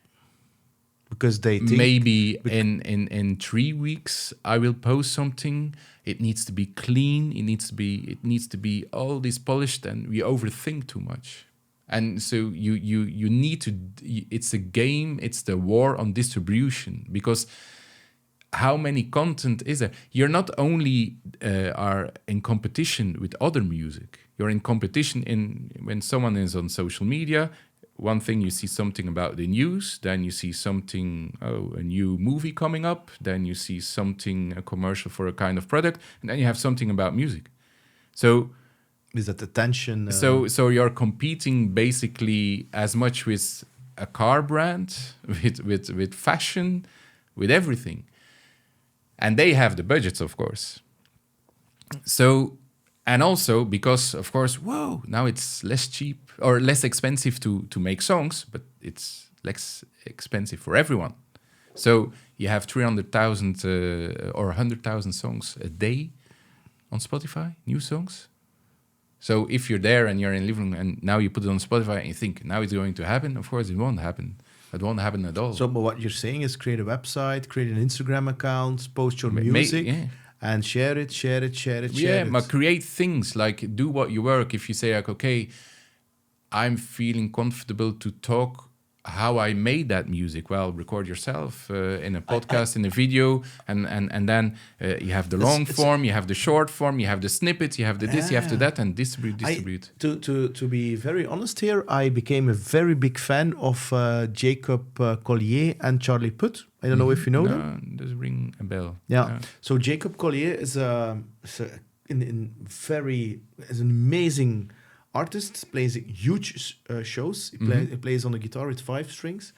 because they think maybe in 3 weeks I will post something. It needs to be clean. It needs to be all this polished, and we overthink too much. And so you need to. It's a game. It's the war on distribution, because how many content is there? You're not only are in competition with other music. You're in competition when someone is on social media. One thing, you see something about the news, then you see something, a new movie coming up, then you see something, a commercial for a kind of product, and then you have something about music. So is that attention? So you're competing basically as much with a car brand, with fashion, with everything. And they have the budgets, of course. So, and also because, of course, now it's less cheap or less expensive to make songs, but it's less expensive for everyone. So you have 300,000 or 100,000 songs a day on Spotify, new songs. So if you're there and you're in living room and now you put it on Spotify and you think now it's going to happen, of course it won't happen. It won't happen at all. So, but what you're saying is create a website, create an Instagram account, post your music, and share it. But create things, like do what you work. If you say like, okay, I'm feeling comfortable to talk how I made that music. Well, record yourself in a podcast, in a video, and then you have the long form, you have the short form, you have the snippets, you have the this, you have the that, and distribute. To be very honest here, I became a very big fan of Jacob Collier and Charlie Puth. I don't know if you know them. Does ring a bell. Yeah. So Jacob Collier is an amazing artist, plays huge shows. He plays on the guitar with 5 strings,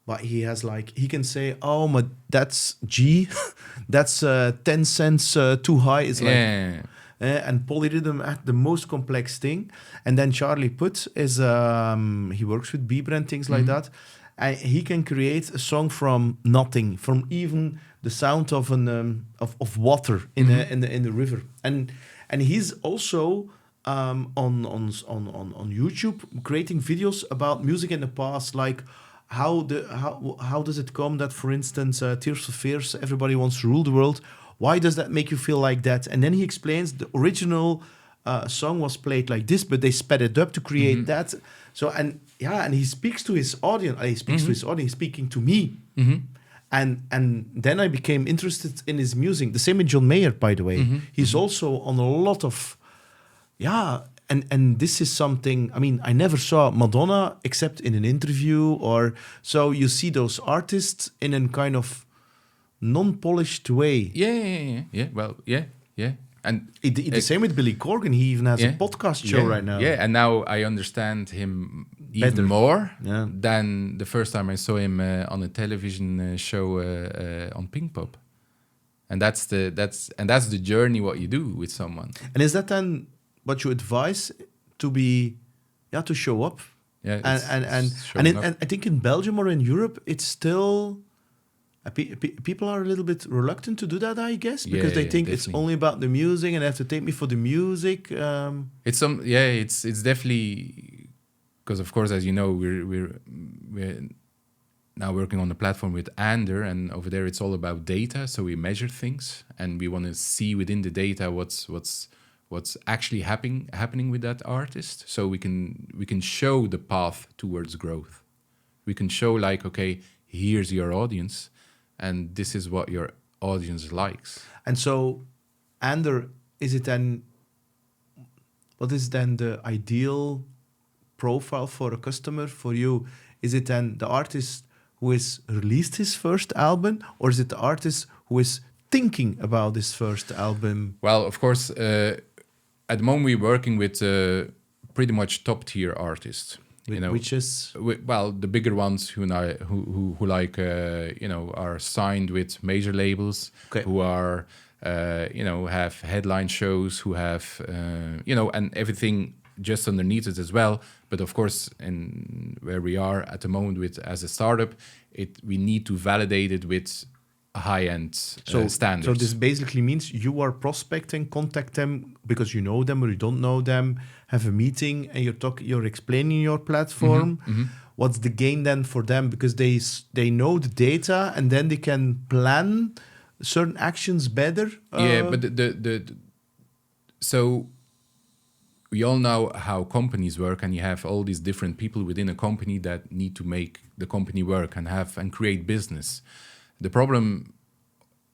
but he has he can say, "Oh, but that's G, that's 10 cents too high." It's and polyrhythm at the most complex thing. And then Charlie Puth is he works with Bieber and things like that. And he can create a song from nothing, from even the sound of of water in the river. And he's also on YouTube creating videos about music in the past, like how does it come that, for instance, Tears for Fears, Everybody Wants to Rule the World, why does that make you feel like that? And then he explains the original song was played like this, but they sped it up to create that. So and he speaks to his audience. He speaks to his audience. He's speaking to me. And then I became interested in his music. The same with John Mayer, by the way. He's also on a lot of and this is something, I mean, I never saw Madonna except in an interview, or so you see those artists in a kind of non-polished way. And the same with Billy Corgan. He even has a podcast show right now. And now I understand him even more than the first time I saw him on a television show on Pink Pop. And that's the journey what you do with someone. And is that then what you advise to show up? Yeah, and I think in Belgium or in Europe, it's still People are a little bit reluctant to do that, I guess, because they think it's definitely. only about the music and they have to take me for the music. It's definitely because, of course, as you know, we're now working on the platform with AndR, and over there it's all about data. So we measure things, and we want to see within the data what's actually happening with that artist. So we can show the path towards growth. We can show like, okay, here's your audience, and this is what your audience likes. And so, AndR, what is then the ideal profile for a customer for you? Is it then the artist who has released his first album, or is it the artist who is thinking about his first album? Well, of course, at the moment we're working with pretty much top tier artists. Which is the bigger ones who like are signed with major labels, okay. Who are have headline shows, who have and everything just underneath it as well. But of course, in where we are at the moment with as a startup, we need to validate it with high-end standards. So this basically means you are prospecting, contact them because you know them or you don't know them, have a meeting and you're explaining your platform. What's the gain then for them? Because they know the data and then they can plan certain actions better. But so we all know how companies work, and you have all these different people within a company that need to make the company work and create business. The problem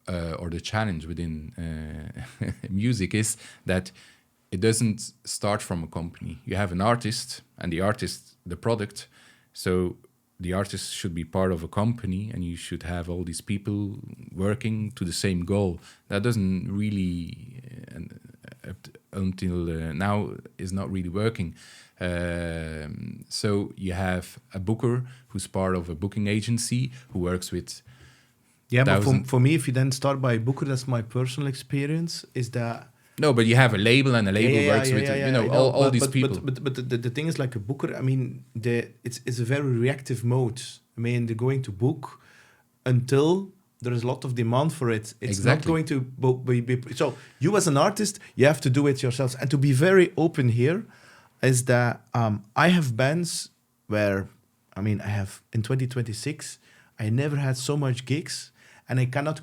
or the challenge within music is that it doesn't start from a company. You have an artist, and the artist, the product. So the artist should be part of a company, and you should have all these people working to the same goal. That doesn't really, until now, is not really working. So you have a booker who's part of a booking agency who works with. Yeah, but for me, if you then start by booker, that's my personal experience, is that... No, but you have a label, and a label works with all these people. But the thing is, like a booker, I mean, it's a very reactive mode. I mean, they're going to book until there is a lot of demand for it. It's not going to be... So you as an artist, you have to do it yourselves. And to be very open here, is that I have bands where, I mean, I have in 2026, I never had so much gigs, and I cannot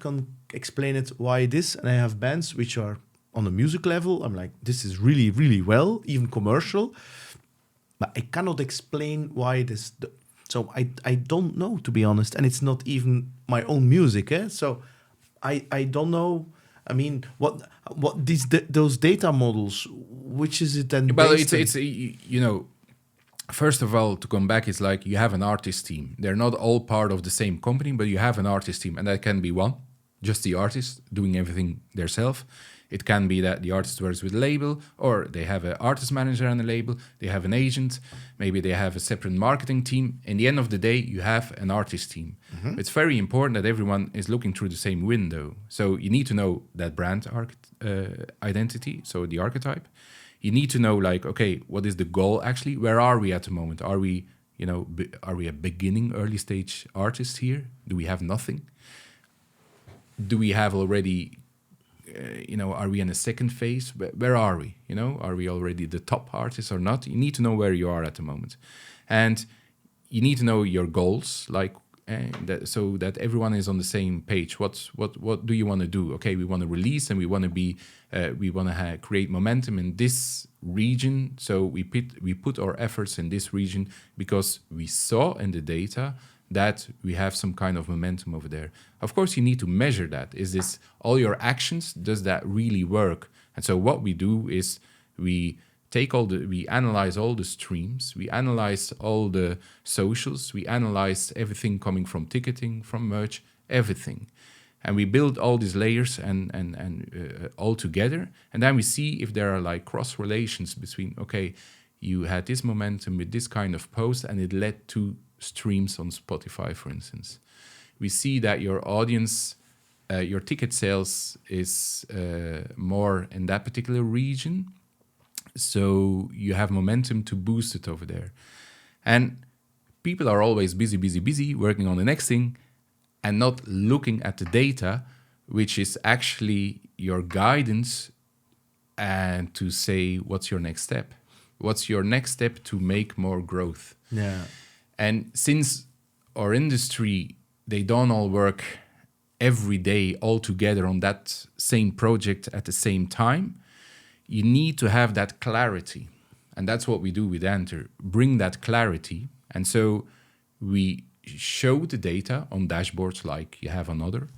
explain it why it is. And I have bands which are on a music level, I'm like, this is really, really well, even commercial. But I cannot explain why it is. So I don't know, to be honest. And it's not even my own music. So I don't know. I mean, what those data models, which is it then? Well, it's first of all, to come back, it's like you have an artist team. They're not all part of the same company, but you have an artist team, and that can be one, just the artist doing everything themselves. It can be that the artist works with a label, or they have an artist manager and a label, they have an agent, maybe they have a separate marketing team. In the end of the day, you have an artist team. Mm-hmm. It's very important that everyone is looking through the same window. So you need to know that brand identity, so the archetype. You need to know, like, okay, what is the goal actually? Where are we at the moment? Are we a beginning, early stage artist here? Do we have nothing? Do we have already, are we in a second phase? Where are we? Are we already the top artist or not? You need to know where you are at the moment. And you need to know your goals, like, so that everyone is on the same page. What do you want to do? Okay, we want to release, and we want to create momentum in this region. So we put our efforts in this region because we saw in the data that we have some kind of momentum over there. Of course, you need to measure that. Is this all your actions? Does that really work? And so what we do is we analyze all the streams, we analyze all the socials, we analyze everything coming from ticketing, from merch, everything. And we build all these layers and all together. And then we see if there are like cross relations between, okay, you had this momentum with this kind of post and it led to streams on Spotify, for instance. We see that your audience, your ticket sales is more in that particular region. So you have momentum to boost it over there. And people are always busy, working on the next thing. and not looking at the data, which is actually your guidance, and to say, what's your next step? What's your next step to make more growth? Yeah. And since our industry, they don't all work every day all together on that same project at the same time, you need to have that clarity. And that's what we do with AndR, bring that clarity. And so we show the data on dashboards like you have on AndR.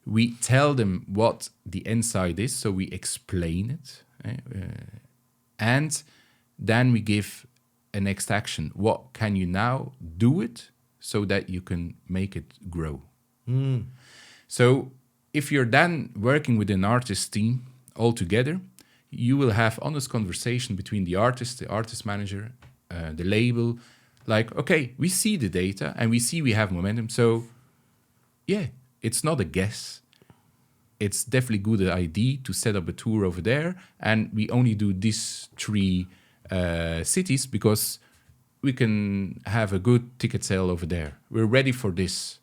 We tell them what the insight is, so we explain it. And then we give a next action. What can you now do it so that you can make it grow? So if you're then working with an artist team all together, you will have honest conversation between the artist manager, the label. Like, okay, we see the data and we see we have momentum. So yeah, it's not a guess. It's definitely a good idea to set up a tour over there. And we only do these 3 cities because we can have a good ticket sale over there. We're ready for this.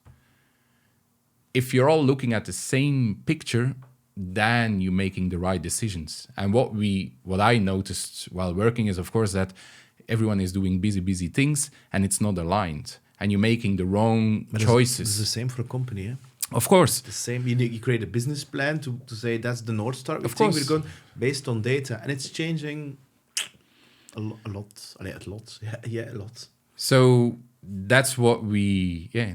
If you're all looking at the same picture, then you're making the right decisions. And what I noticed while working is, of course, that everyone is doing busy things and it's not aligned. And you're making the wrong choices. It's the same for a company, yeah? Of course. The same. You create a business plan to say that's the North Star. Of course. We're going based on data. And it's changing a lot. A lot. Yeah, a lot. So that's what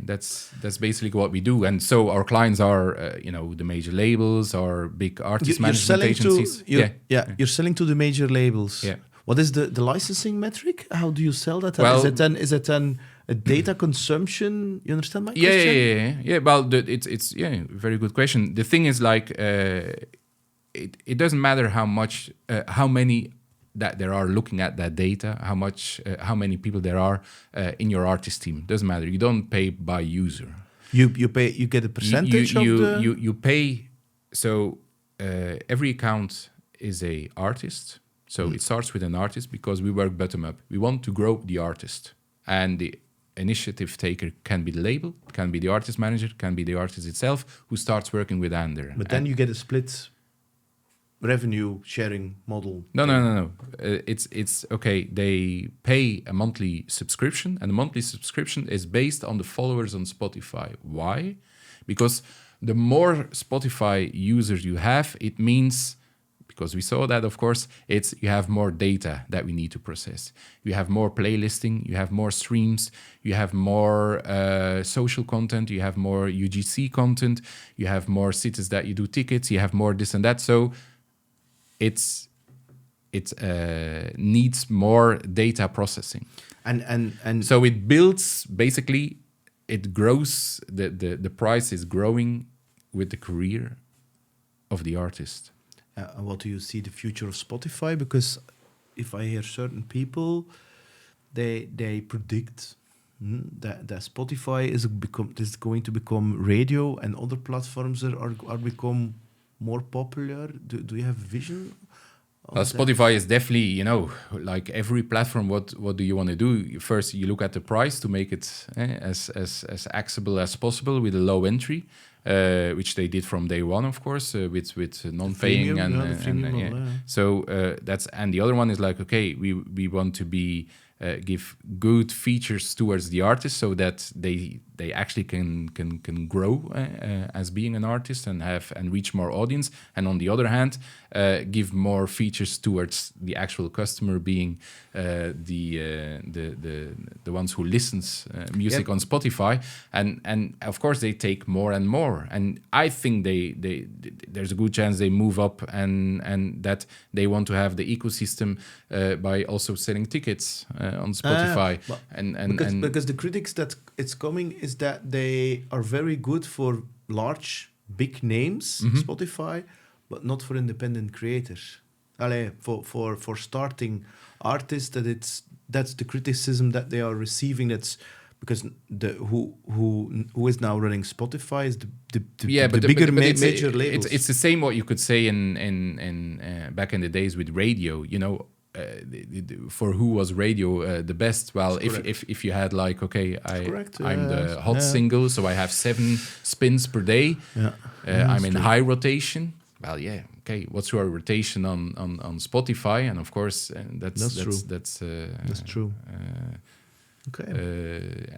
that's basically what we do. And so our clients are, the major labels or big artist management agencies. You're selling to the major labels. Yeah. What is the licensing metric? How do you sell that? Well, is it then a data consumption? You understand my question? Yeah. Well, it's very good question. The thing is, like, it doesn't matter how many that there are looking at that data, how many people there are in your artist team. Doesn't matter. You don't pay by user. You pay. You get a percentage you pay. So every account is a artist. So it starts with an artist because we work bottom up. We want to grow the artist, and the initiative taker can be the label, can be the artist manager, can be the artist itself who starts working with AndR. But then you get a split revenue sharing model. No. It's okay. They pay a monthly subscription, and the monthly subscription is based on the followers on Spotify. Why? Because the more Spotify users you have, it means, because we saw that, of course, you have more data that we need to process. You have more playlisting, you have more streams, you have more social content, you have more UGC content, you have more cities that you do tickets, you have more this and that. So it needs more data processing. And so it builds, basically, it grows, the price is growing with the career of the artist. What do you see the future of Spotify? Because if I hear certain people, they predict that Spotify is going to become radio, and other platforms are become more popular. Do you have vision? Spotify is definitely, like every platform. What do you want to do? First, you look at the price to make it as accessible as possible with a low entry. Which they did from day one, of course, with non-paying So that's, and the other one is like, okay, we want to give good features towards the artist so that they actually can grow as being an artist and reach more audience. And on the other hand, give more features towards the actual customer, being the ones who listens music on Spotify. And of course they take more and more. And I think there's a good chance they move up and that they want to have the ecosystem by also selling tickets on Spotify. Because the critics that it's coming is that they are very good for large, big names, Spotify, but not for independent creators. For starting artists, that's the criticism that they are receiving. That's because who is now running Spotify is the bigger major labels. It's the same what you could say in back in the days with radio. for who was radio the best? Well, That's if you had like, okay, correct, I'm the yes. hot Yeah. single, so I have 7 spins per day. Yeah. I'm in high rotation. Well, yeah, okay. What's your rotation on Spotify? And of course, That's true. That's true. Okay.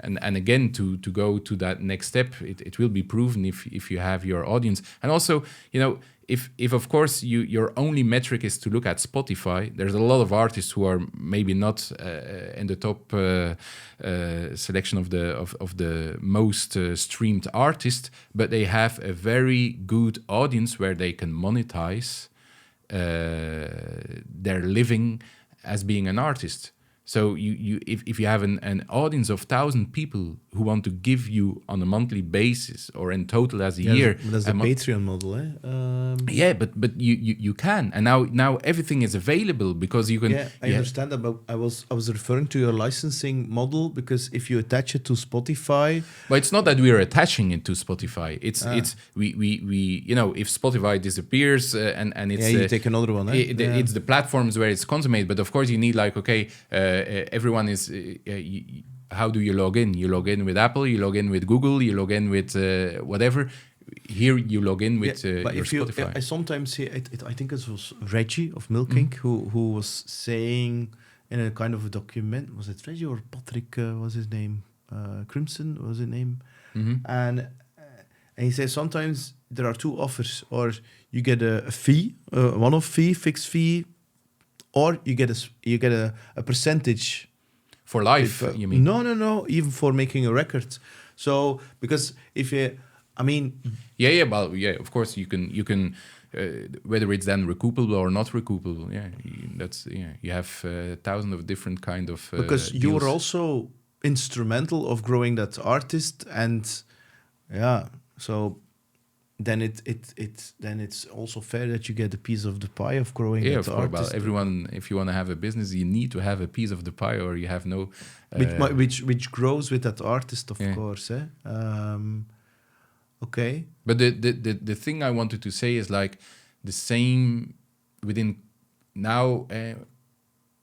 And again, to go to that next step, it will be proven if you have your audience. And also, if of course your only metric is to look at Spotify, there's a lot of artists who are maybe not in the top selection of the most streamed artists, but they have a very good audience where they can monetize their living as being an artist. So if you have an audience of 1,000 people who want to give you on a monthly basis or in total as a year, That's the Patreon model, eh? yeah, but you can, and now everything is available because you can. Yeah, I understand that, but I was referring to your licensing model, because if you attach it to Spotify, But it's not that we are attaching it to Spotify. It's we if Spotify disappears and it's you take another one. Eh? it's the platforms where it's consummated. But of course you need like everyone is. How do you log in? You log in with Apple. You log in with Google. You log in with whatever. Here you log in with but your if you, Spotify. I sometimes see I think it was Reggie of Milk Inc. who was saying in a kind of a document, was it Reggie or Patrick? Was his name Crimson? Was his name? And he says sometimes there are 2 offers, or you get a fee, one-off fee, fixed fee, or you get a percentage. For life, you mean? No, even for making a record. So because if you, I mean, well, of course you can whether it's then recoupable or not recoupable. You have 1,000 of different kind of because you deals. were also instrumental of growing that artist, and so then it's also fair that you get a piece of the pie of growing that of course. artist. Well, everyone, if you want to have a business, you need to have a piece of the pie, or you have no. Which grows with that artist, of course. Okay. But the thing I wanted to say is like the same within now.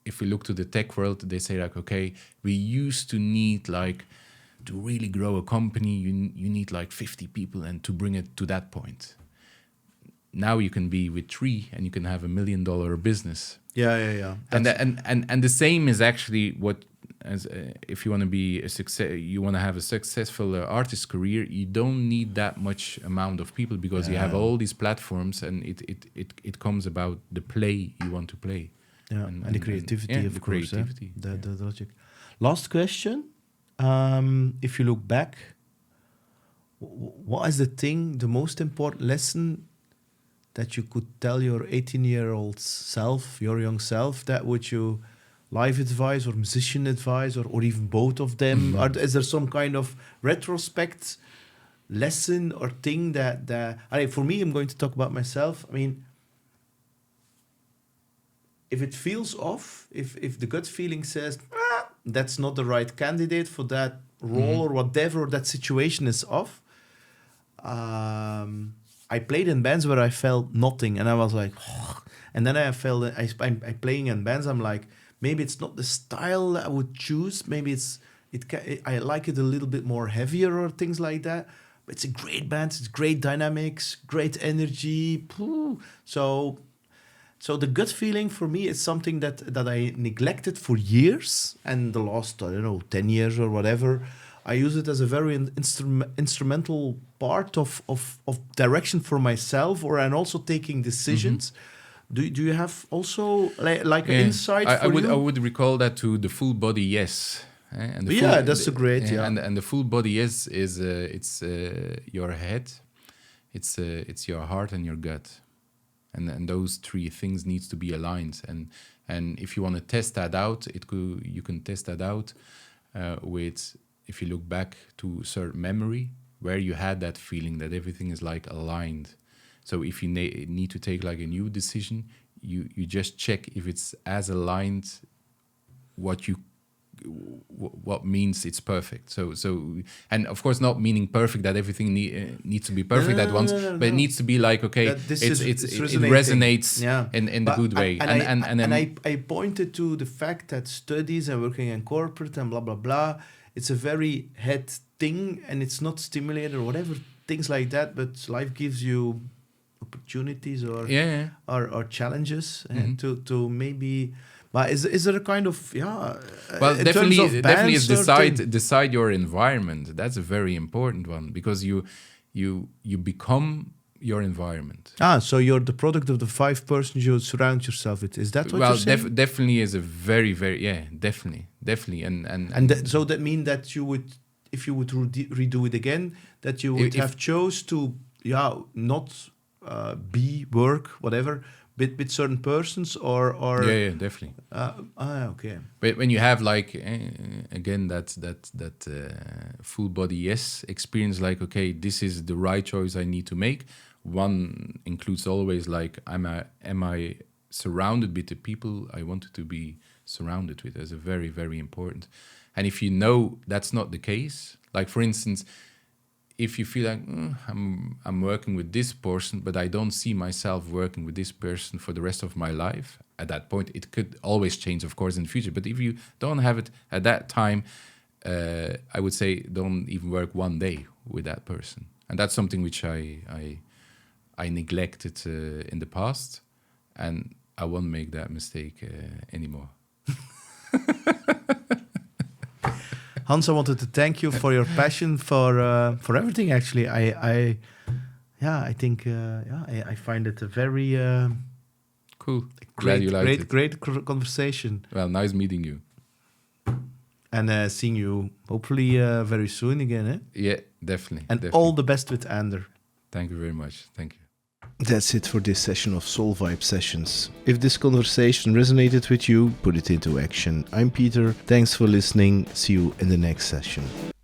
If we look to the tech world, they say like, okay, we used to need like to really grow a company, you need like 50 people, and to bring it to that point. Now you can be with 3 and you can have $1 million business. Yeah. And the same is actually what, as if you want to be a success, you want to have a successful artist career, you don't need that much amount of people, because you have all these platforms, and it comes about the play you want to play. Yeah, and the creativity, of course. Creativity, the logic. Last question. If you look back, what is the most important lesson that you could tell your 18-year-old self, your young self, that would you life advice or musician advice, or even both of them? Is there some kind of retrospect lesson or thing that for me, I'm going to talk about myself. I mean, if it feels off, if the gut feeling says that's not the right candidate for that role or whatever, or that situation is off, I played in bands where I felt nothing, and I was like, and then I felt I'm playing in bands, I'm like, maybe it's not the style that I would choose, maybe I like it a little bit more heavier or things like that. But it's a great band, it's great dynamics, great energy. So the gut feeling for me is something that I neglected for years, and the last, 10 years or whatever, I use it as a very instrumental part of direction for myself, and also taking decisions. Do you have also like an insight for you? I would recall that to the full body yes. And that's a great and the full body yes is it's your head, it's your heart and your gut. And those 3 things needs to be aligned. And if you want to test that out, you can test that out with, if you look back to certain memory where you had that feeling that everything is like aligned. So if you need to take like a new decision, you just check if it's as aligned what you what means it's perfect. So and of course not meaning perfect that everything needs to be perfect at once, but it needs to be like, okay, it resonates in the good way. I pointed to the fact that studies and working in corporate and blah blah blah, it's a very head thing and it's not stimulated or whatever, things like that, but life gives you opportunities or challenges to maybe. But is there a kind of well, definitely is decide your environment. That's a very important one, because you become your environment. So you're the product of the 5 persons you surround yourself with. Is that what you're saying? Definitely is a very definitely and so that mean that you would, if you would redo it again, that you would have chose to not be work whatever with certain persons or definitely. Okay. But when you have like again that full body yes experience, like, okay, this is the right choice I need to make. One includes always like, am I surrounded with the people I wanted to be surrounded with? That's a very, very important. And if you know that's not the case, like for instance, if you feel like I'm working with this person, but I don't see myself working with this person for the rest of my life, at that point, it could always change, of course, in the future. But if you don't have it at that time, I would say don't even work one day with that person. And that's something which I neglected in the past, and I won't make that mistake anymore. Hans, I wanted to thank you for your passion for everything. Actually, I think I find it a very cool, great conversation. Well, nice meeting you, and seeing you hopefully very soon again. Eh? Yeah, definitely. And all the best with AndR. Thank you very much. Thank you. That's it for this session of Soul Vibe Sessions. If this conversation resonated with you, put it into action. I'm Peter. Thanks for listening. See you in the next session.